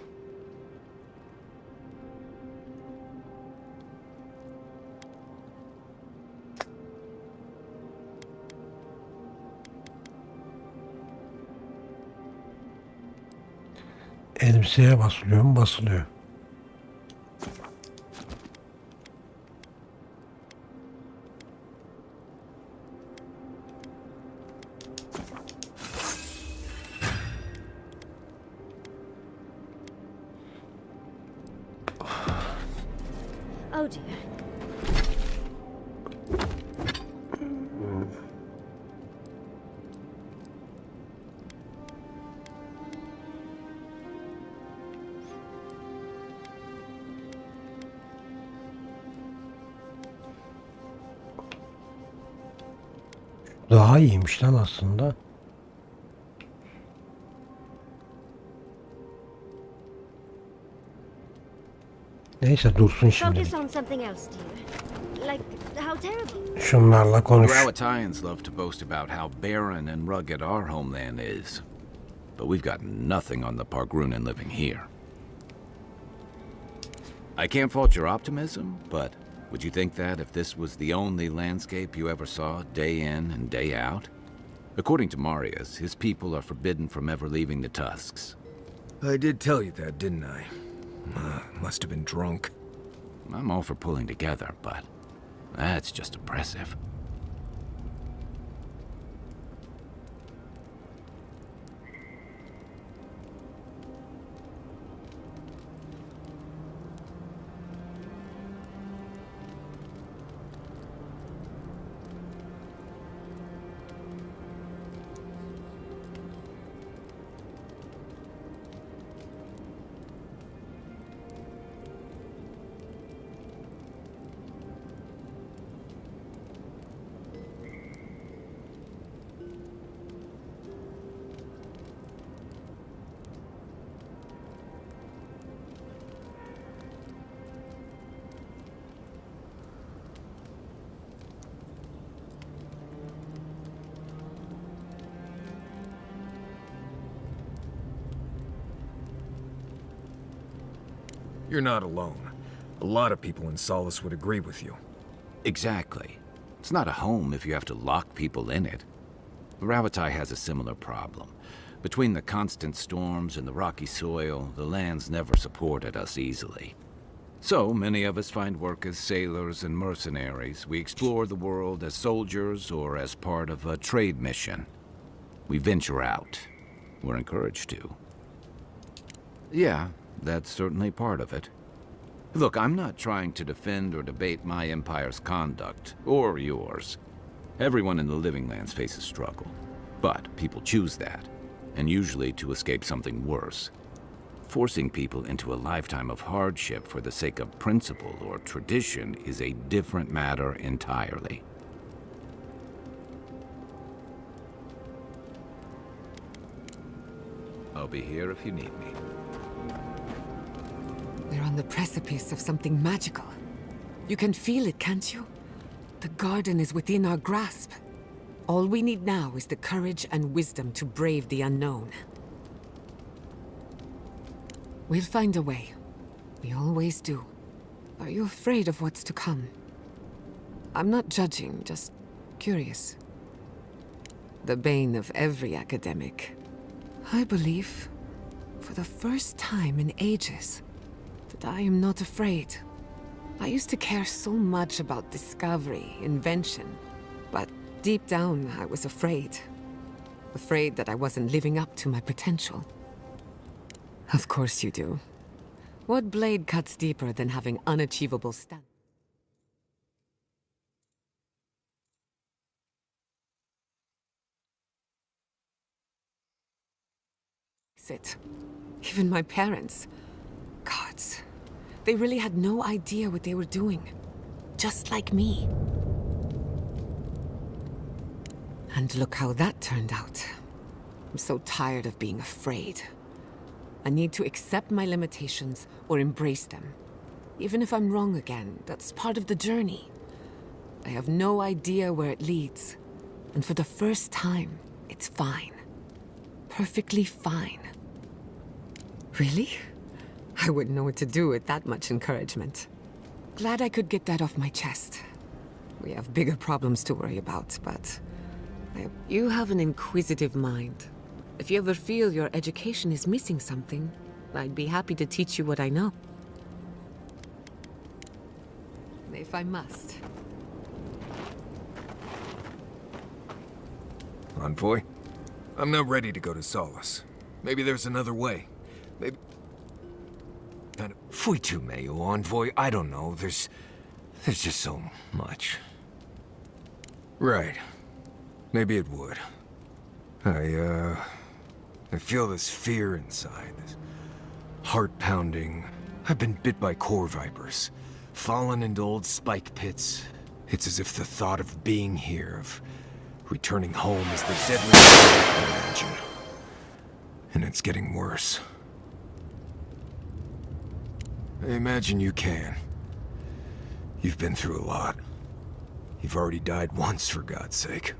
Elbiseye basılıyor mu? Basılıyor. Oh dear. Daha iyiymiş lan aslında. Neyse dursun şimdi. Focus on something else, dear. Like how terrible. Şunlarla konuş. Rawatayans love to boast about how barren and rugged our homeland is. But we've got nothing on the Pargrunen living here. I can't fault your optimism, but would you think that if this was the only landscape you ever saw, day in and day out? According to Marius, his people are forbidden from ever leaving the Tusks. I did tell you that, didn't I? Must have been drunk. I'm all for pulling together, but that's just oppressive. You're not alone. A lot of people in Solace would agree with you. Exactly. It's not a home if you have to lock people in it. Rawatai has a similar problem. Between the constant storms and the rocky soil, the lands never supported us easily. So many of us find work as sailors and mercenaries. We explore the world as soldiers or as part of a trade mission. We venture out. We're encouraged to. Yeah, that's certainly part of it. Look, I'm not trying to defend or debate my empire's conduct, or yours. Everyone in the Living Lands faces struggle. But people choose that, and usually to escape something worse. Forcing people into a lifetime of hardship for the sake of principle or tradition is a different matter entirely. I'll be here if you need me. We're on the precipice of something magical. You can feel it, can't you? The garden is within our grasp. All we need now is the courage and wisdom to brave the unknown. We'll find a way. We always do. Are you afraid of what's to come? I'm not judging, just curious. The bane of every academic. I believe, for the first time in ages, that I am not afraid. I used to care so much about discovery, invention, but deep down I was afraid. Afraid that I wasn't living up to my potential. Of course you do. What blade cuts deeper than having unachievable standards? Sit. Even my parents. Gods. They really had no idea what they were doing. Just like me. And look how that turned out. I'm so tired of being afraid. I need to accept my limitations or embrace them. Even if I'm wrong again, that's part of the journey. I have no idea where it leads. And for the first time, it's fine. Perfectly fine. Really? I wouldn't know what to do with that much encouragement. Glad I could get that off my chest. We have bigger problems to worry about, but... You have an inquisitive mind. If you ever feel your education is missing something, I'd be happy to teach you what I know. If I must. Envoy, I'm not ready to go to Solace. Maybe there's another way. Maybe... Fui tu meio, Envoy. I don't know. There's just so much. Right. Maybe it would. I feel this fear inside, this heart pounding. I've been bit by core vipers, fallen into old spike pits. It's as if the thought of being here, of returning home, is the deadliest thing I can imagine. And it's getting worse. I imagine you can. You've been through a lot. You've already died once, for God's sake.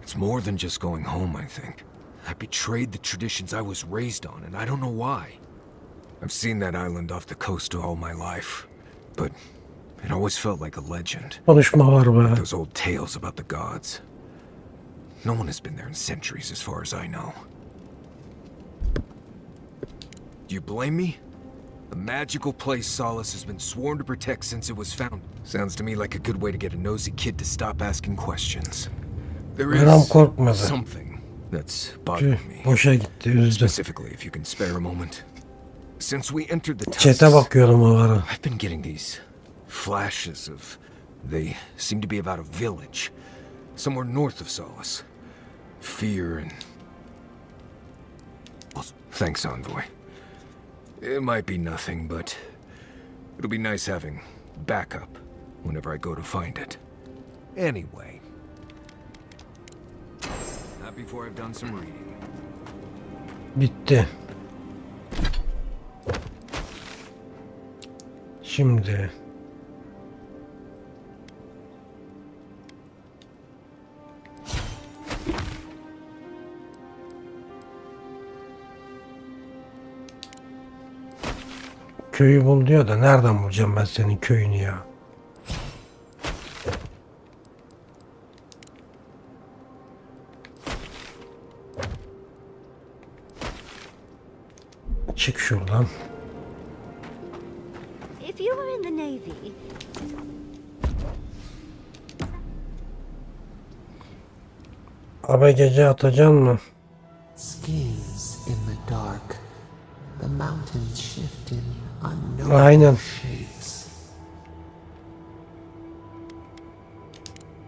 It's more than just going home, I think. I betrayed the traditions I was raised on, and I don't know why. I've seen that island off the coast all my life, but it always felt like a legend. Konuşma var be. Those old tales about the gods. No one has been there in centuries, as far as I know. Do you blame me? A magical place Solace has been sworn to protect since it was found. Sounds to me like a good way to get a nosy kid to stop asking questions. There is something that's bothering me. Boşa gitti, üzdü. Specifically, if you can spare a moment. Since we entered the Chat'e tunnels, bakıyorum o ara. I've been getting these flashes of... They seem to be about a village, somewhere north of Solace. Fear and... Thanks, Envoy. It might be nothing, but it'll be nice having backup whenever I go to find it. Anyway. Not before I've done some reading. Bitti. Şimdi... Köyü bul diyor da nereden bulacağım ben senin köyünü ya? Çık şuradan. If you were in the Navy... Abi gece atacaksın mı? Schemes in the dark. The mountains shift in unknown Aynen. shapes.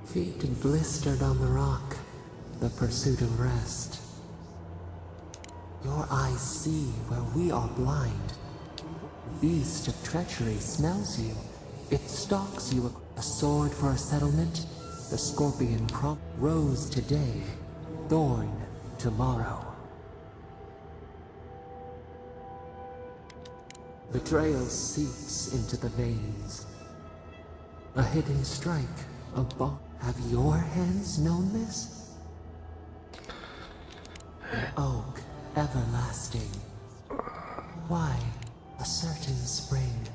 Feet blistered on the rock, the pursuit of rest. Your eyes see where we are blind. Beast of treachery smells you. It stalks you. A sword for a settlement. The scorpion prompt. Rose today, thorn tomorrow. Betrayal seeps into the veins. A hidden strike, a bomb. Have your hands known this? An oak, everlasting. Why? A certain spring.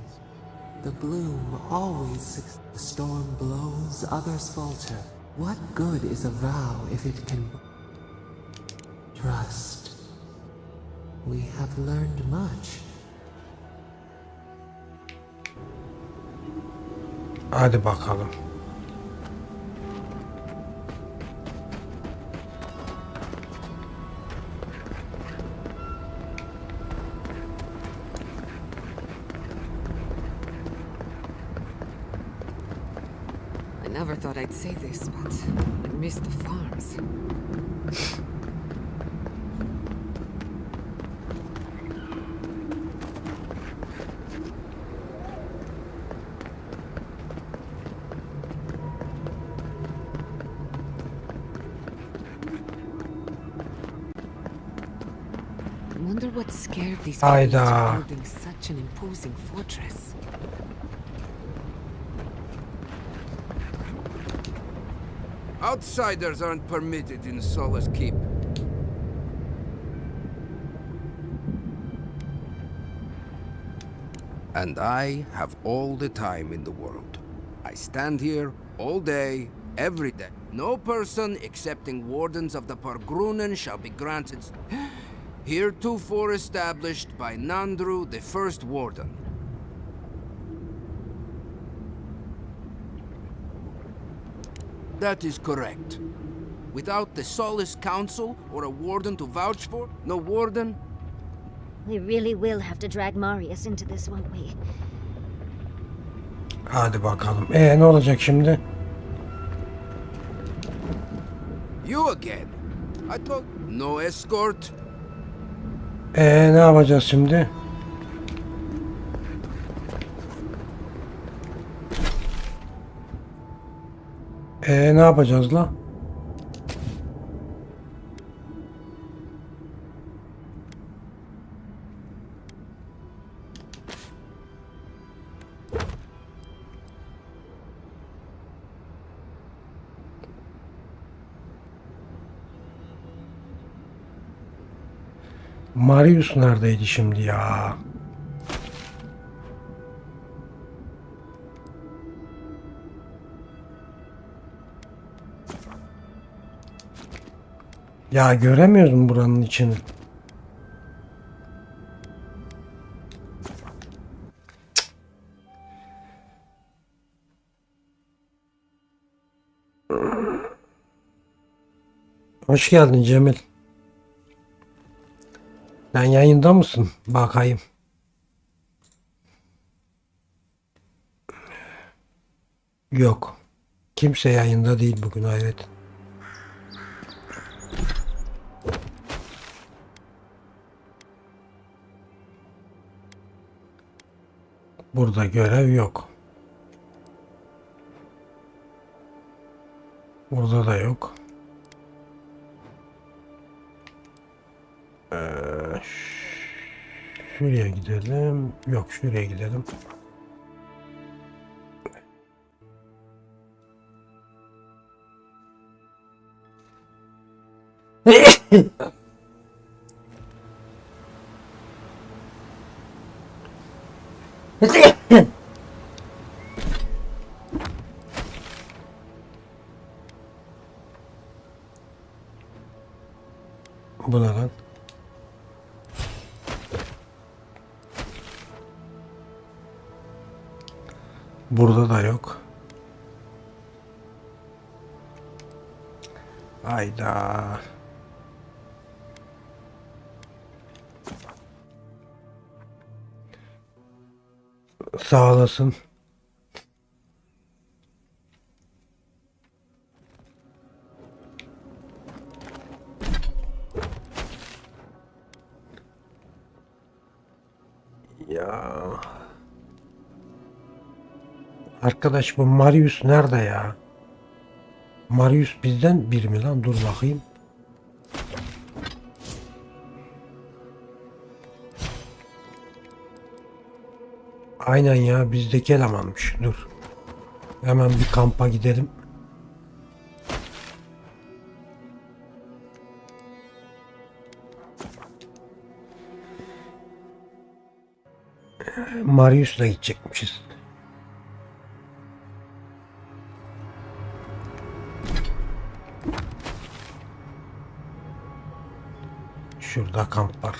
The bloom always the storm blows, others falter. What good is a vow if it can... Trust. We have learned much. Hadi bakalım. I never thought I'd say this, but I miss the farms. I wonder what scared these people into building such an imposing fortress. Outsiders aren't permitted in Solace Keep. And I have all the time in the world. I stand here all day, every day. No person excepting wardens of the Pargrunen shall be granted heretofore established by Nandru, the first warden. That is correct. Without the Solace Council or a warden to vouch for, no warden. We really will have to drag Marius into this, won't we? Hadi bakalım. Ne olacak şimdi? You again. I thought no escort. Ne yapacağız şimdi? Ne yapacağız la? Marius neredeydi şimdi ya? Ya göremiyoruz mu buranın içini? Hoş geldin Cemil. Sen yayında mısın? Bakayım. Yok. Kimse yayında değil bugün, hayret. Burada görev yok. Burada da yok. Şuraya gidelim. Yok, şuraya gidelim. Bu ne lan? Burada da yok. Hayda. Sağ olasın. Ya. Arkadaş, bu Marius nerede ya? Marius bizden bir mi lan? Dur bakayım. Aynen ya, bizdeki elemanmış. Dur. Hemen bir kampa gidelim. Marius'la gidecekmişiz. Şurada kamp var.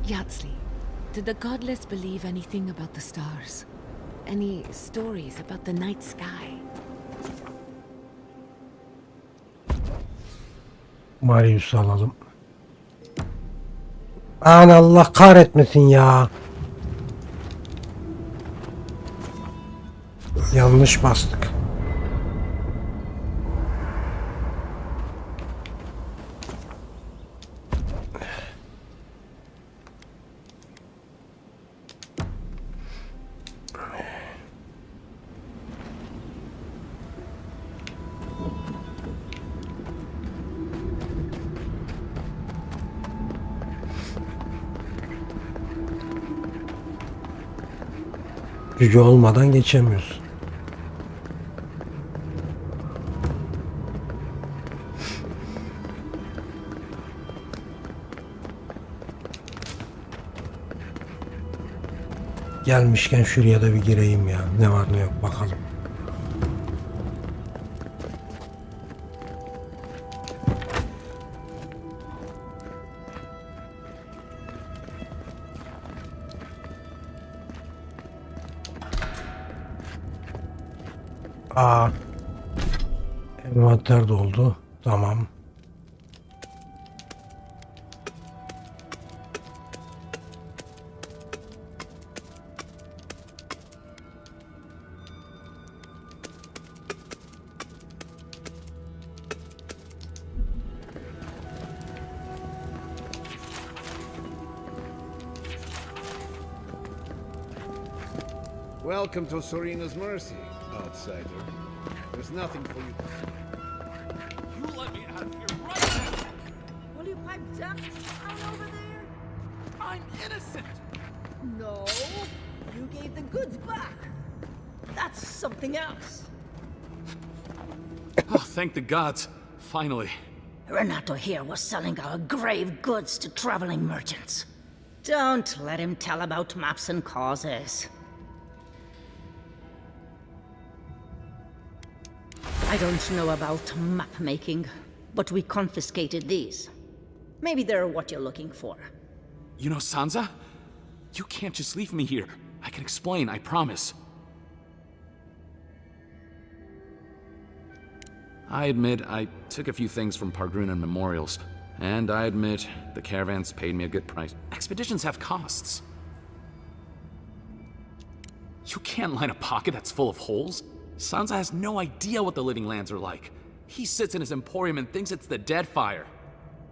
Yatsli, did the godless believe anything about the stars? Any stories about the night sky? Marius'u alalım. Aman Allah kahretmesin ya. Yanlış bastık. Gücü olmadan geçemiyoruz. Gelmişken şuraya da bir gireyim ya. Ne var ne yok bakalım. Aa. Envanter doldu. Tamam. Welcome to Serena's Mercy, outsider. There's nothing for you. You let me out of here right now! Will you pipe down over there? I'm innocent! No, you gave the goods back. That's something else. Oh, thank the gods. Finally. Renato here was selling our grave goods to traveling merchants. Don't let him tell about maps and causes. I don't know about map making, but we confiscated these. Maybe they're what you're looking for. You know, Sansa? You can't just leave me here. I can explain, I promise. I admit I took a few things from Pargruna memorials, and I admit the caravans paid me a good price. Expeditions have costs. You can't line a pocket that's full of holes. Sansa has no idea what the living lands are like. He sits in his emporium and thinks it's the Deadfire.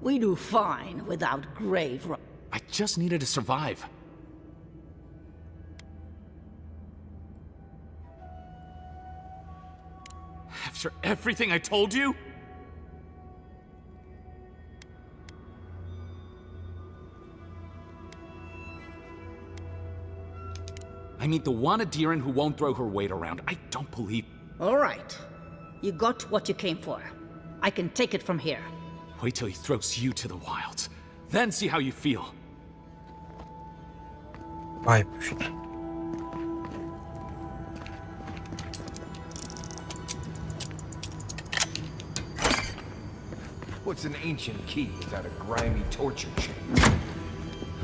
We do fine without grave I just needed to survive. After everything I told you? I mean, the Wanadiran who won't throw her weight around. I don't believe... All right. You got what you came for. I can take it from here. Wait till he throws you to the wilds. Then see how you feel. Vay. What's an ancient key without a grimy torture chamber?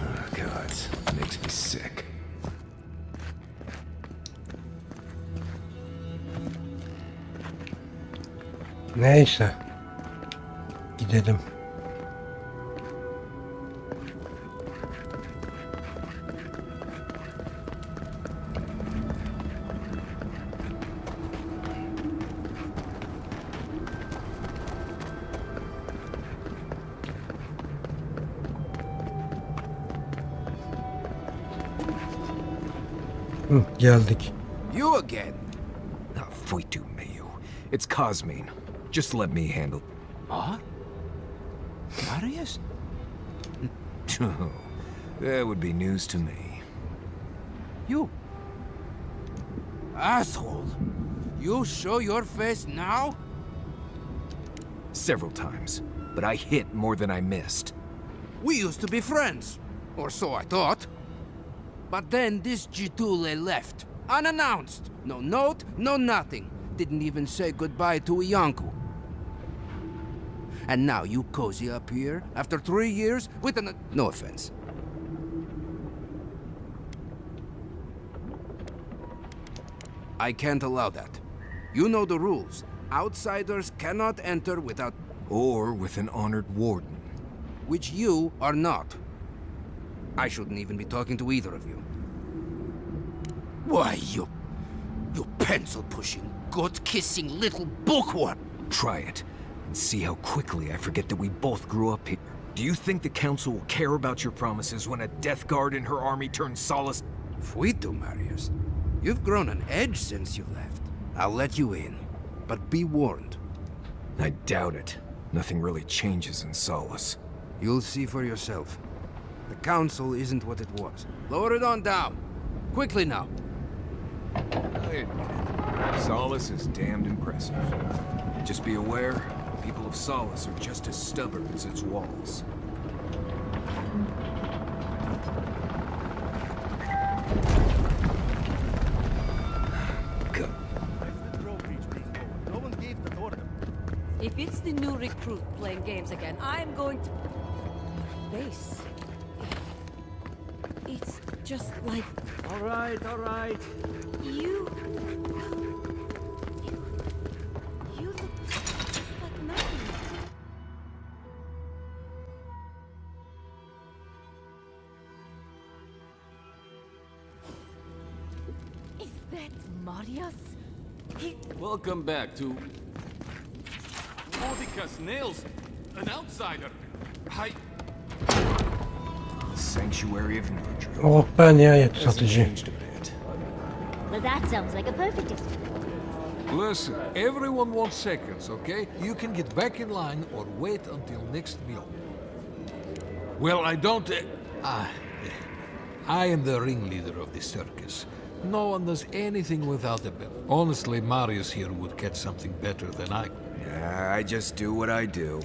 Oh, God, it makes me sick. Neyse. Gidelim. Geldik. You again? Ah, Foitu Mayu. It's Cosmine. Just let me handle. What? Marius? Oh, that would be news to me. You? Asshole! You show your face now? Several times, but I hit more than I missed. We used to be friends, or so I thought. But then this Jitule left, unannounced. No note, no nothing. Didn't even say goodbye to Iancu. And now you cozy up here, after 3 years, with an... No offense. I can't allow that. You know the rules. Outsiders cannot enter without... Or with an honored warden. Which you are not. I shouldn't even be talking to either of you. Why, you pencil-pushing, goat-kissing little bookworm! Try it, and see how quickly I forget that we both grew up here. Do you think the Council will care about your promises when a Death Guard in her army turns solace? Fuito, Marius. You've grown an edge since you left. I'll let you in, but be warned. I doubt it. Nothing really changes in Solace. You'll see for yourself. The Council isn't what it was. Lower it on down. Quickly now. I admit it. Solace is damned impressive. Just be aware, the people of Solace are just as stubborn as its walls. If it's the new recruit playing games again, I'm going to... Base. It's just like... All right, all right. You look just like nothing. Is that Marius? Welcome back to... Mordicus Nails, an outsider. The Sanctuary of Nurture. Oh ben nihayet satıcı. Well, that sounds like a perfect day. Listen, everyone wants seconds, okay? You can get back in line or wait until next meal. Well, I don't... I am the ringleader of this circus. No one does anything without a bell. Honestly, Marius here would catch something better than I could. Yeah, I just do what I do.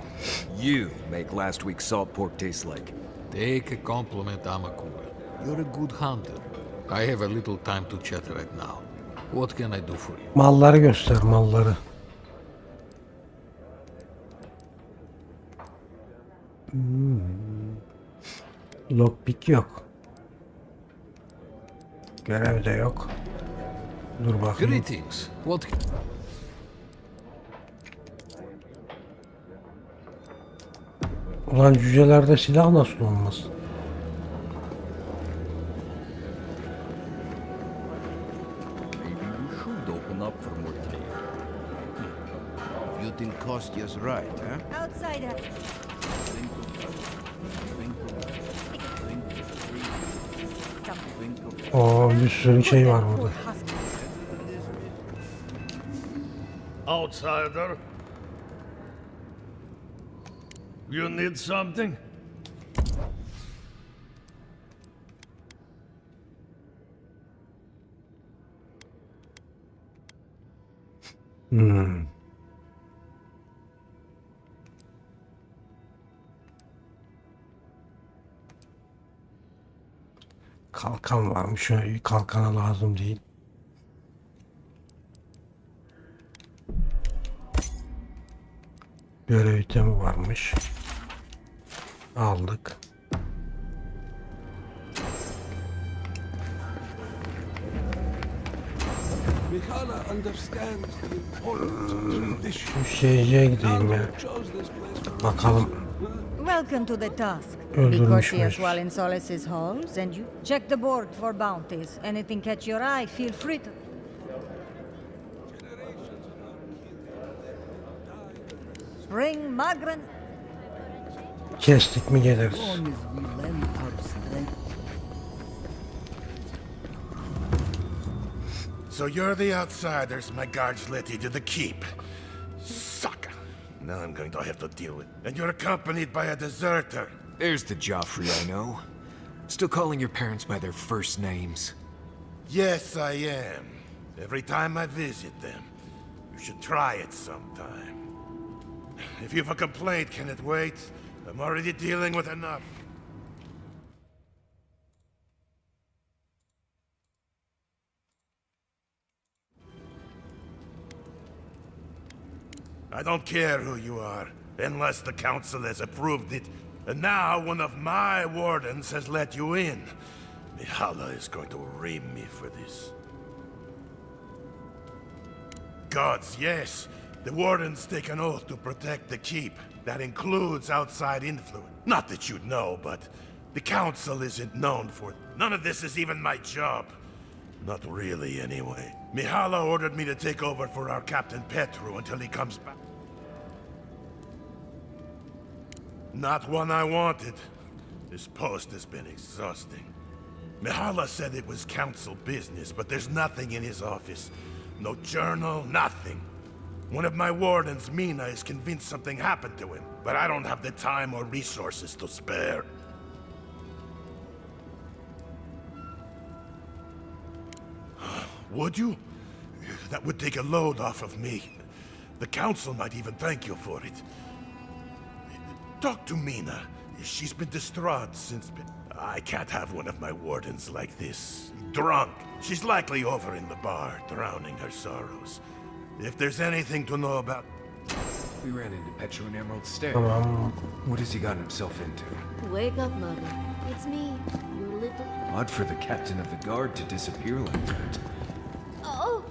You make last week's salt pork taste like. Take a compliment, Amakura. You're a good hunter. I have a little time to chat right now. What can I do for you? Malları göster, malları. Lockpick yok. Görev de yok. Dur bakayım. Greetings. What... Ulan cücelerde silah nasıl olmaz? You think Kostia's right, huh? Outsider. Oo, bir sürü şey var burada. Outsider. You need something? Kalkan varmış. Kalkana lazım değil. Görev itemi varmış. Aldık. Şu şeyciye gideyim ya. Bakalım. Welcome to the task. Be Öldürmüş courteous müyüz? while in Solace's halls, and you check the board for bounties. Anything catch your eye, feel free to... Bring Magran... Kestik mi geliriz. So you're the outsiders my guards let you to the keep. Sucker. Now I'm going to have to deal with. And you're accompanied by a deserter. There's the Joffrey I know. Still calling your parents by their first names. Yes, I am. Every time I visit them. You should try it sometime. If you have a complaint, can it wait? I'm already dealing with enough. I don't care who you are, unless the council has approved it. And now one of my wardens has let you in. Mihala is going to ream me for this. Gods, yes. The wardens take an oath to protect the keep. That includes outside influence. Not that you'd know, but the council isn't known for it. None of this is even my job. Not really, anyway. Mihala ordered me to take over for our Captain Petru until he comes back. Not one I wanted. This post has been exhausting. Mihala said it was council business, but there's nothing in his office. No journal, nothing. One of my wardens, Mina, is convinced something happened to him, but I don't have the time or resources to spare. Would you? That would take a load off of me. The council might even thank you for it. Talk to Mina. She's been distraught since... I can't have one of my wardens like this. Drunk. She's likely over in the bar, drowning her sorrows. If there's anything to know about... We ran into Petro and Emerald Stay. Tamam. What has he gotten himself into? Wake up, Mother. It's me, your little... Odd for the captain of the guard to disappear like that. Oh!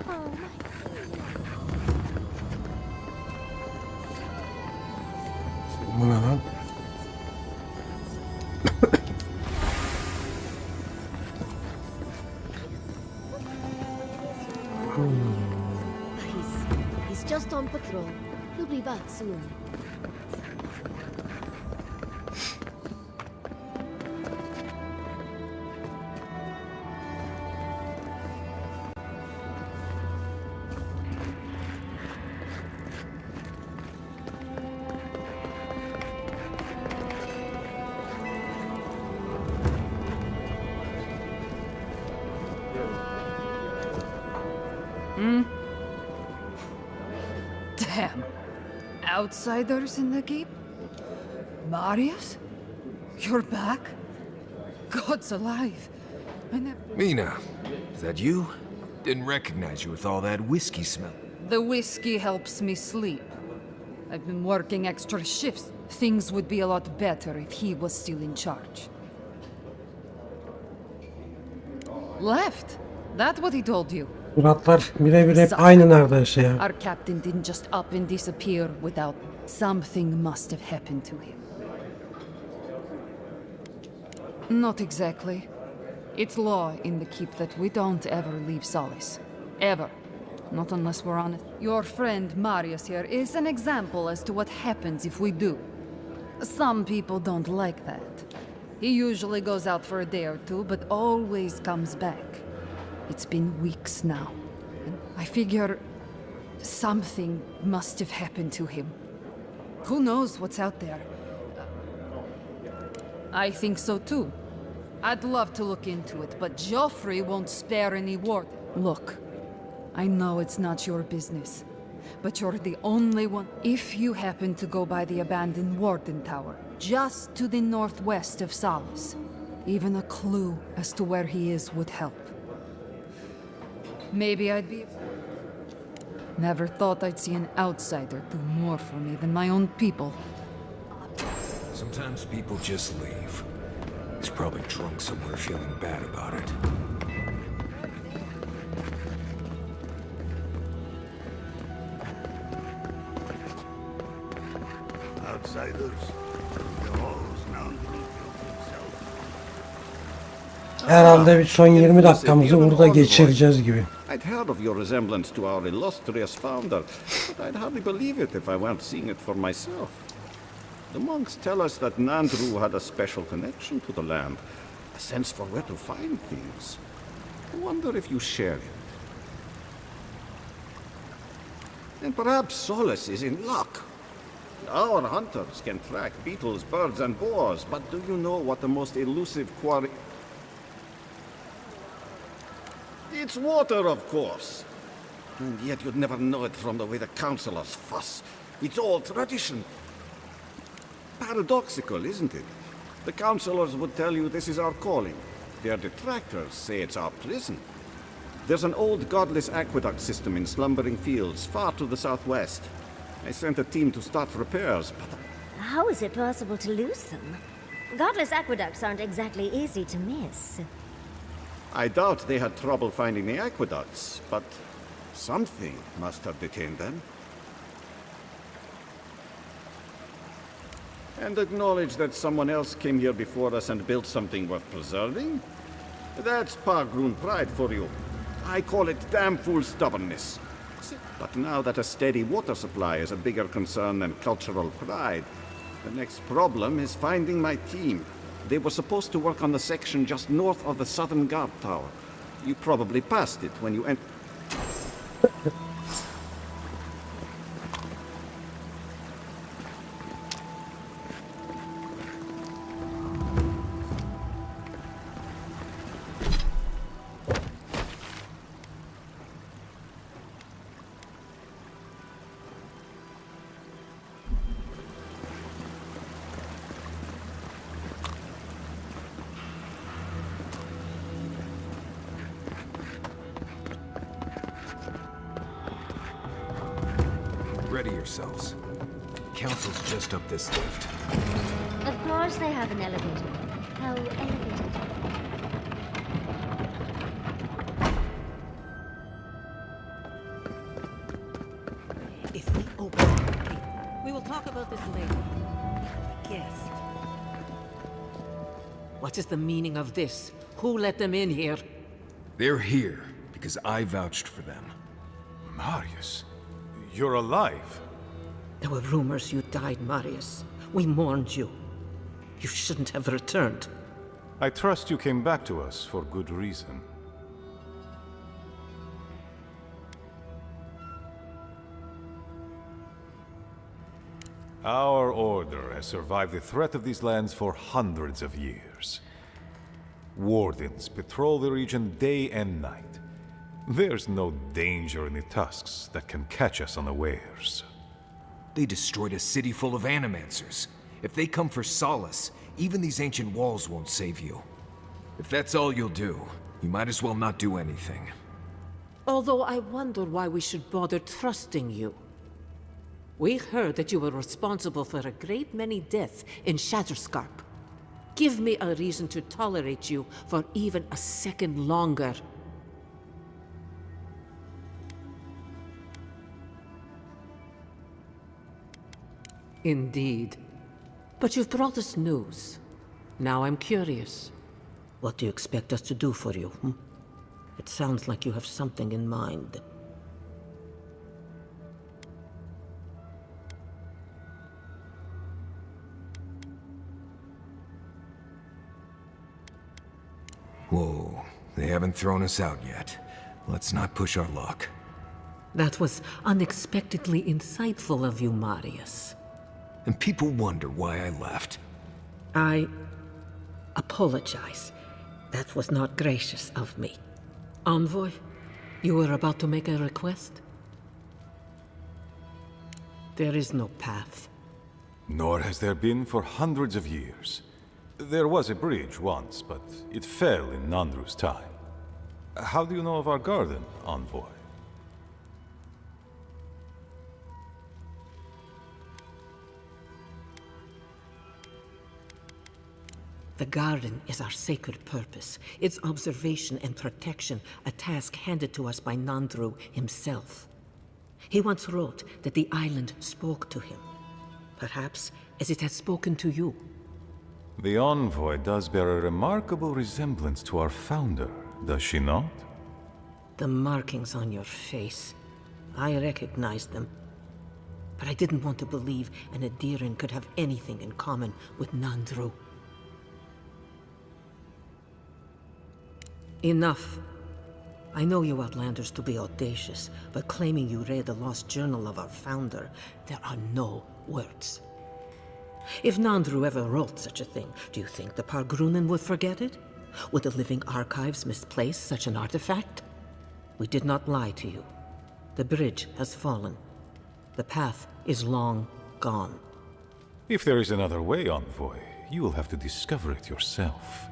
Oh, Bu ne lan? He's just on patrol. He'll be back soon. Damn. Outsiders in the keep? Marius? You're back? God's alive. I never... Mina, is that you? Didn't recognize you with all that whiskey smell. The whiskey helps me sleep. I've been working extra shifts. Things would be a lot better if he was still in charge. Left? That what he told you? Suratlar birebir hep aynı neredeyse ya. Our captain didn't just up and disappear without... Something must have happened to him. Not exactly. It's law in the keep that we don't ever leave Solace. Ever. Not unless we're honest. Your friend Marius here is an example as to what happens if we do. Some people don't like that. He usually goes out for a day or two, but always comes back. It's been weeks now. And I figure something must have happened to him. Who knows what's out there? I think so too. I'd love to look into it, but Joffrey won't spare any word. Look, I know it's not your business, but you're the only one. If you happen to go by the abandoned Warden Tower, just to the northwest of Solace, even a clue as to where he is would help. Maybe I'd be... Never thought I'd see an outsider do more for me than my own people. Sometimes people just leave. He's probably drunk somewhere feeling bad about it. Outsiders. The halls now Herhalde bir son 20 dakikamızı burada geçireceğiz gibi. I'd heard of your resemblance to our illustrious founder, but I'd hardly believe it if I weren't seeing it for myself. The monks tell us that Nandru had a special connection to the land, a sense for where to find things. I wonder if you share it. And perhaps Solace is in luck. Our hunters can track beetles, birds, and boars, but do you know what the most elusive quarry... It's water, of course. And yet you'd never know it from the way the councillors fuss. It's all tradition. Paradoxical, isn't it? The councillors would tell you this is our calling. Their detractors say it's our prison. There's an old godless aqueduct system in slumbering fields far to the southwest. I sent a team to start repairs, but... How is it possible to lose them? Godless aqueducts aren't exactly easy to miss. I doubt they had trouble finding the aqueducts, but something must have detained them. And acknowledge that someone else came here before us and built something worth preserving? That's Pargroon pride for you. I call it damn fool stubbornness. But now that a steady water supply is a bigger concern than cultural pride, the next problem is finding my team. They were supposed to work on the section just north of the southern guard tower. You probably passed it when you entered. ready yourselves. Council's just up this lift. Of course they have an elevator. How elevated. If we open the gate, we will talk about this later. Guest. What is the meaning of this? Who let them in here? They're here because I vouched for them. Marius, you're alive. There were rumors you died, Marius. We mourned you. You shouldn't have returned. I trust you came back to us for good reason. Our order has survived the threat of these lands for hundreds of years. Wardens patrol the region day and night. There's no danger in the tusks that can catch us unawares. They destroyed a city full of animancers. If they come for solace, even these ancient walls won't save you. If that's all you'll do, you might as well not do anything. Although I wonder why we should bother trusting you. We heard that you were responsible for a great many deaths in Shatterscarp. Give me a reason to tolerate you for even a second longer. Indeed. But you've brought us news. Now I'm curious. What do you expect us to do for you? It sounds like you have something in mind. Whoa, they haven't thrown us out yet. Let's not push our luck. That was unexpectedly insightful of you, Marius. And people wonder why I left. I apologize. That was not gracious of me. Envoy, you were about to make a request? There is no path. Nor has there been for hundreds of years. There was a bridge once, but it fell in Nandru's time. How do you know of our garden, Envoy? The garden is our sacred purpose, its observation and protection, a task handed to us by Nandru himself. He once wrote that the island spoke to him, perhaps as it has spoken to you. The Envoy does bear a remarkable resemblance to our founder, does she not? The markings on your face, I recognized them. But I didn't want to believe an Adiran could have anything in common with Nandru. Enough. I know you Outlanders to be audacious, but claiming you read the lost journal of our founder, there are no words. If Nandru ever wrote such a thing, do you think the Pargrunen would forget it? Would the living archives misplace such an artifact? We did not lie to you. The bridge has fallen. The path is long gone. If there is another way, Envoy, you will have to discover it yourself.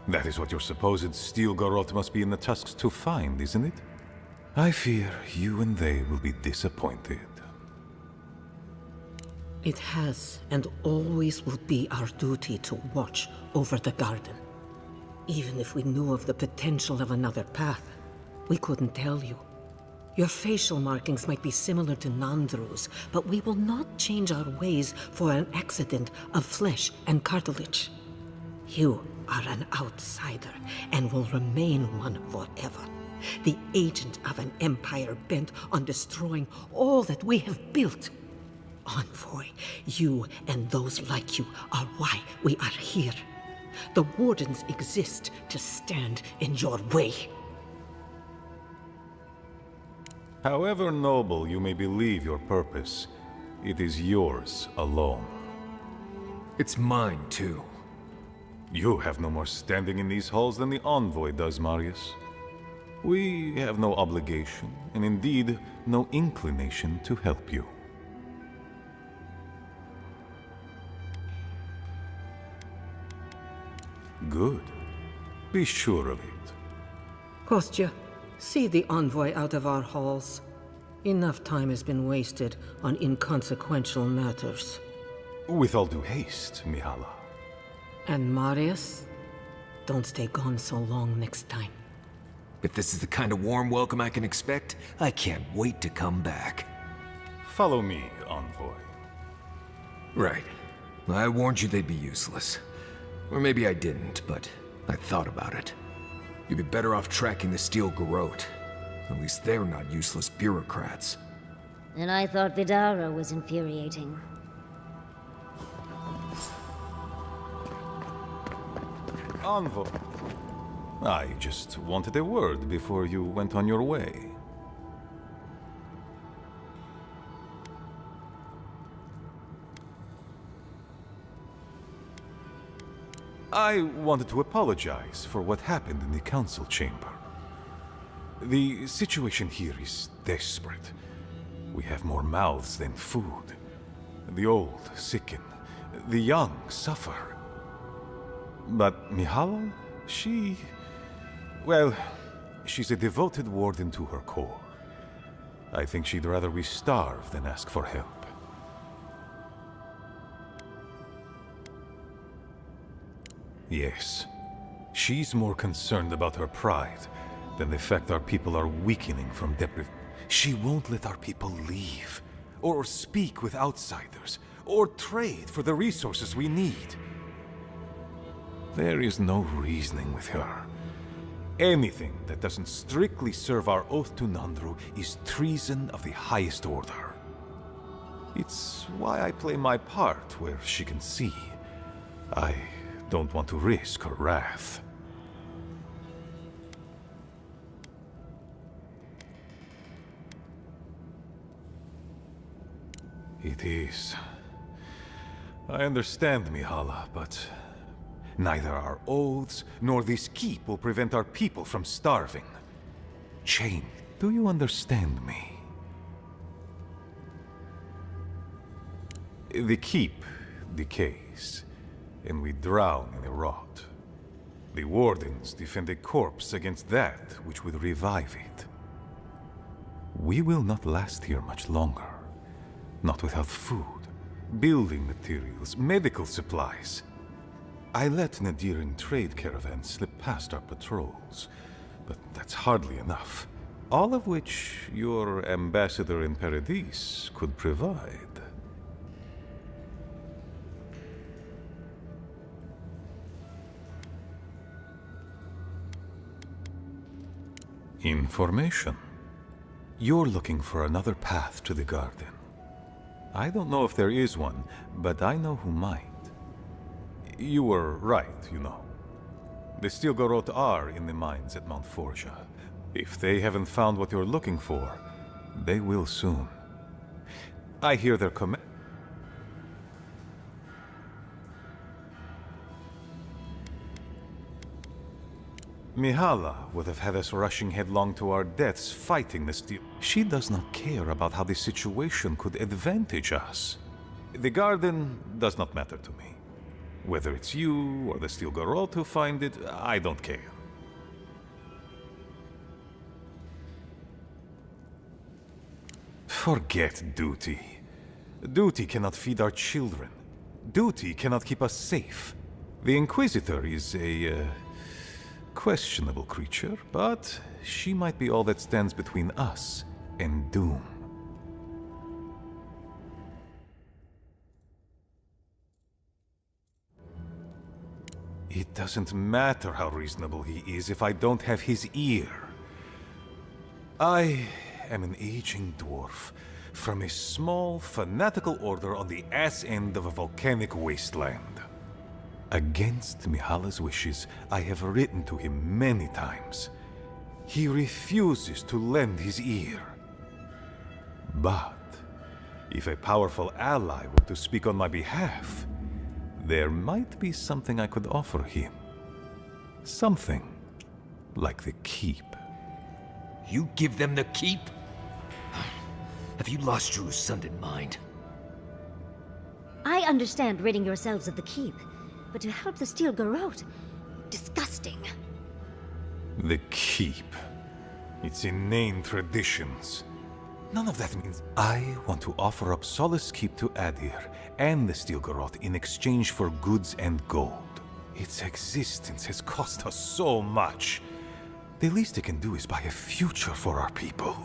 That is what your supposed steel garrote must be in the tusks to find, isn't it? I fear you and they will be disappointed. It has and always will be our duty to watch over the garden. Even if we knew of the potential of another path, we couldn't tell you. Your facial markings might be similar to Nandru's, but we will not change our ways for an accident of flesh and cartilage. You are an outsider and will remain one forever. The agent of an empire bent on destroying all that we have built. Envoy, you and those like you are why we are here. The Wardens exist to stand in your way. However noble you may believe your purpose, it is yours alone. It's mine, too. You have no more standing in these halls than the Envoy does, Marius. We have no obligation, and indeed, no inclination to help you. Good. Be sure of it. Kostya, see the Envoy out of our halls. Enough time has been wasted on inconsequential matters. With all due haste, Mihala. And Marius? Don't stay gone so long next time. If this is the kind of warm welcome I can expect, I can't wait to come back. Follow me, Envoy. Right. I warned you they'd be useless. Or maybe I didn't, but I thought about it. You'd be better off tracking the Steel Garrote. At least they're not useless bureaucrats. And I thought Vidara was infuriating. Envoy. I just wanted a word before you went on your way. I wanted to apologize for what happened in the council chamber. The situation here is desperate. We have more mouths than food. The old sicken. The young suffer. But Mihala, well, she's a devoted warden to her core. I think she'd rather we starve than ask for help. Yes, she's more concerned about her pride than the fact our people are weakening from deprivation. She won't let our people leave, or speak with outsiders, or trade for the resources we need. There is no reasoning with her. Anything that doesn't strictly serve our oath to Nandru is treason of the highest order. It's why I play my part where she can see. I don't want to risk her wrath. It is. I understand, Mihala, but neither our oaths nor this keep will prevent our people from starving. Chain, do you understand me? The keep decays, and we drown in a rot. The wardens defend a corpse against that which would revive it. We will not last here much longer. Not without food, building materials, medical supplies. I let Nadiran trade caravans slip past our patrols, but that's hardly enough. All of which your ambassador in Paradis could provide. Information. You're looking for another path to the garden. I don't know if there is one, but I know who might. You were right, you know. The Steel Garrote are in the mines at Mount Forja. If they haven't found what you're looking for, they will soon. I hear their command. Mihala would have had us rushing headlong to our deaths fighting the Steel. She does not care about how the situation could advantage us. The garden does not matter to me. Whether it's you or the Steel Garrote who find it, I don't care. Forget duty. Duty cannot feed our children. Duty cannot keep us safe. The Inquisitor is a questionable creature, but she might be all that stands between us and doom. It doesn't matter how reasonable he is if I don't have his ear. I am an aging dwarf from a small, fanatical order on the ass end of a volcanic wasteland. Against Mihala's wishes, I have written to him many times. He refuses to lend his ear. But if a powerful ally were to speak on my behalf, there might be something I could offer him. Something like the keep. You give them the keep? Have you lost your Sundan mind? I understand ridding yourselves of the keep, but to help the Steel Garrote? Disgusting. The keep. Its inane traditions. None of that means... I want to offer up Solace Keep to Adir and the Stilgarroth in exchange for goods and gold. Its existence has cost us so much. The least it can do is buy a future for our people.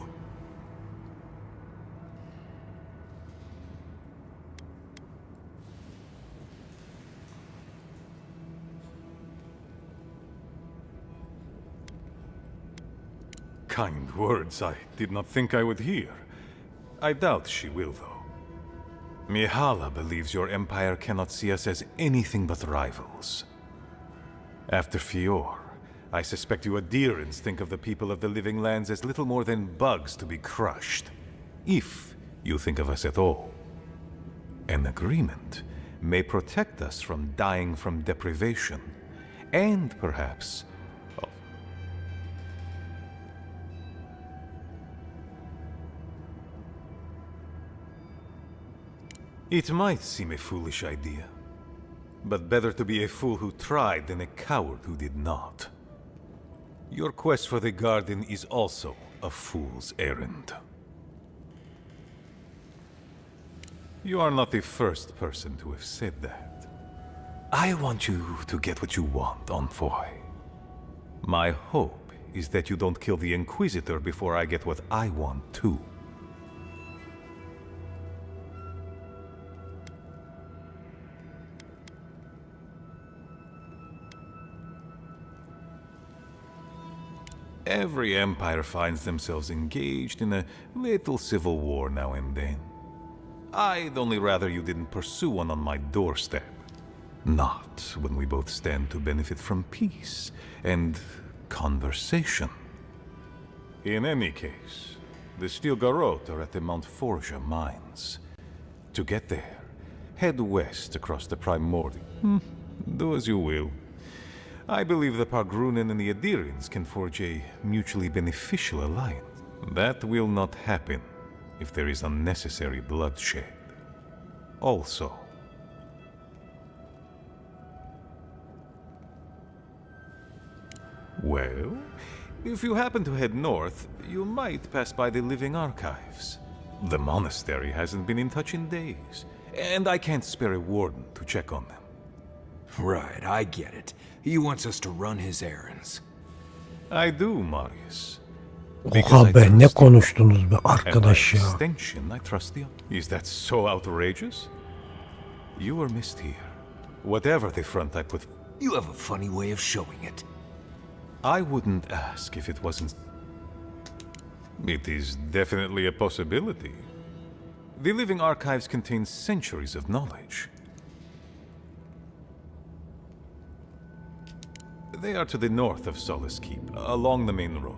Kind words I did not think I would hear. I doubt she will, though. Mihala believes your empire cannot see us as anything but rivals. After Fior, I suspect you Adirans think of the people of the Living Lands as little more than bugs to be crushed. If you think of us at all. An agreement may protect us from dying from deprivation, and perhaps... It might seem a foolish idea, but better to be a fool who tried than a coward who did not. Your quest for the garden is also a fool's errand. You are not the first person to have said that. I want you to get what you want, Envoy. My hope is that you don't kill the Inquisitor before I get what I want too. Every empire finds themselves engaged in a little civil war now and then. I'd only rather you didn't pursue one on my doorstep. Not when we both stand to benefit from peace and conversation. In any case, the Stilgarroth are at the Mount Forja mines. To get there, head west across the Primordial. Do as you will. I believe the Pargrunen and the Adirians can forge a mutually beneficial alliance. That will not happen if there is unnecessary bloodshed. Also... Well, if you happen to head north, you might pass by the Living Archives. The monastery hasn't been in touch in days, and I can't spare a warden to check on them. Right, I get it. He wants us to run his errands. I do, Marius. Oha be, ne konuştunuz be arkadaş ya. Extension, I trust you. Is that so outrageous? You were missed here. Whatever the front I put... You have a funny way of showing it. I wouldn't ask if it wasn't... It is definitely a possibility. The Living Archives contain centuries of knowledge. They are to the north of Solace Keep, along the main road.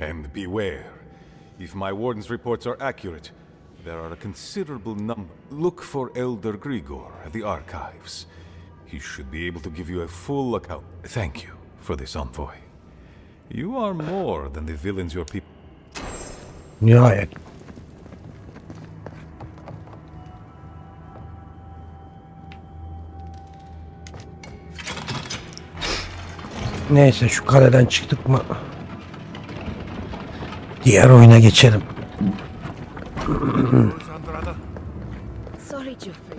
And beware, if my warden's reports are accurate, there are a considerable number. Look for Elder Grigor at the archives. He should be able to give you a full account. Thank you for this, Envoy. You are more than the villains your people... Nihayet. Neyse, şu kaleden çıktık mı diğer oyuna geçelim. Sorry, Geoffrey.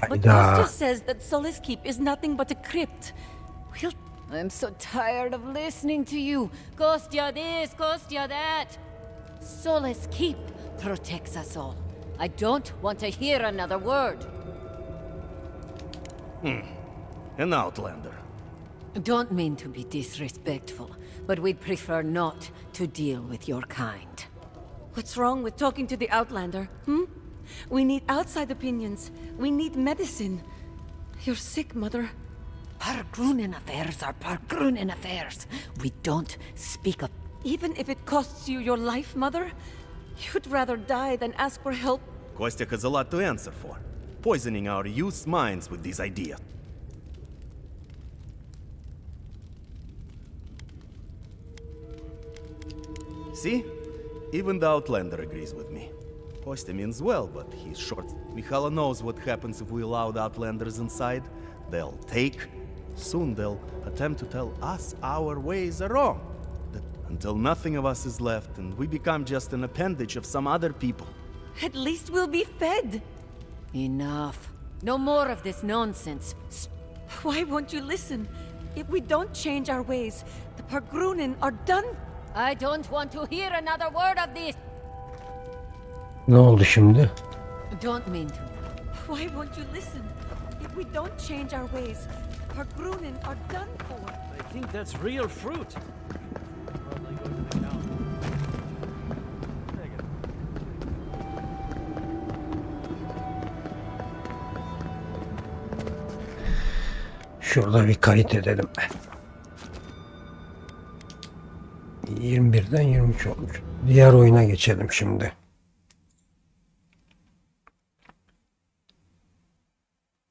But Justice says that Solace Keep is nothing but a crypt. I'm so tired of listening to you. Kostya this, Kostya that. Solace Keep protects us all. I don't want to hear another word. An outlander. Don't mean to be disrespectful, but we'd prefer not to deal with your kind. What's wrong with talking to the Outlander, We need outside opinions. We need medicine. You're sick, Mother. Pargrunen affairs are Pargrunen affairs. We don't speak of... Even if it costs you your life, Mother, you'd rather die than ask for help. Kostya has a lot to answer for. Poisoning our youth's minds with these ideas. See? Even the Outlander agrees with me. Kosti means well, but he's short. Mihala knows what happens if we allow the Outlanders inside. They'll take. Soon they'll attempt to tell us our ways are wrong. Until nothing of us is left and we become just an appendage of some other people. At least we'll be fed. Enough. No more of this nonsense. Why won't you listen? If we don't change our ways, the Pargrunen are done. I don't want to hear another word of this. Ne oldu şimdi? Don't mean to. Why won't you listen? If we don't change our ways, the Pargrunen are done for. I think that's real fruit. Şurada bir kayıt edelim. 21'den 23 olmuş. Diğer oyuna geçelim şimdi.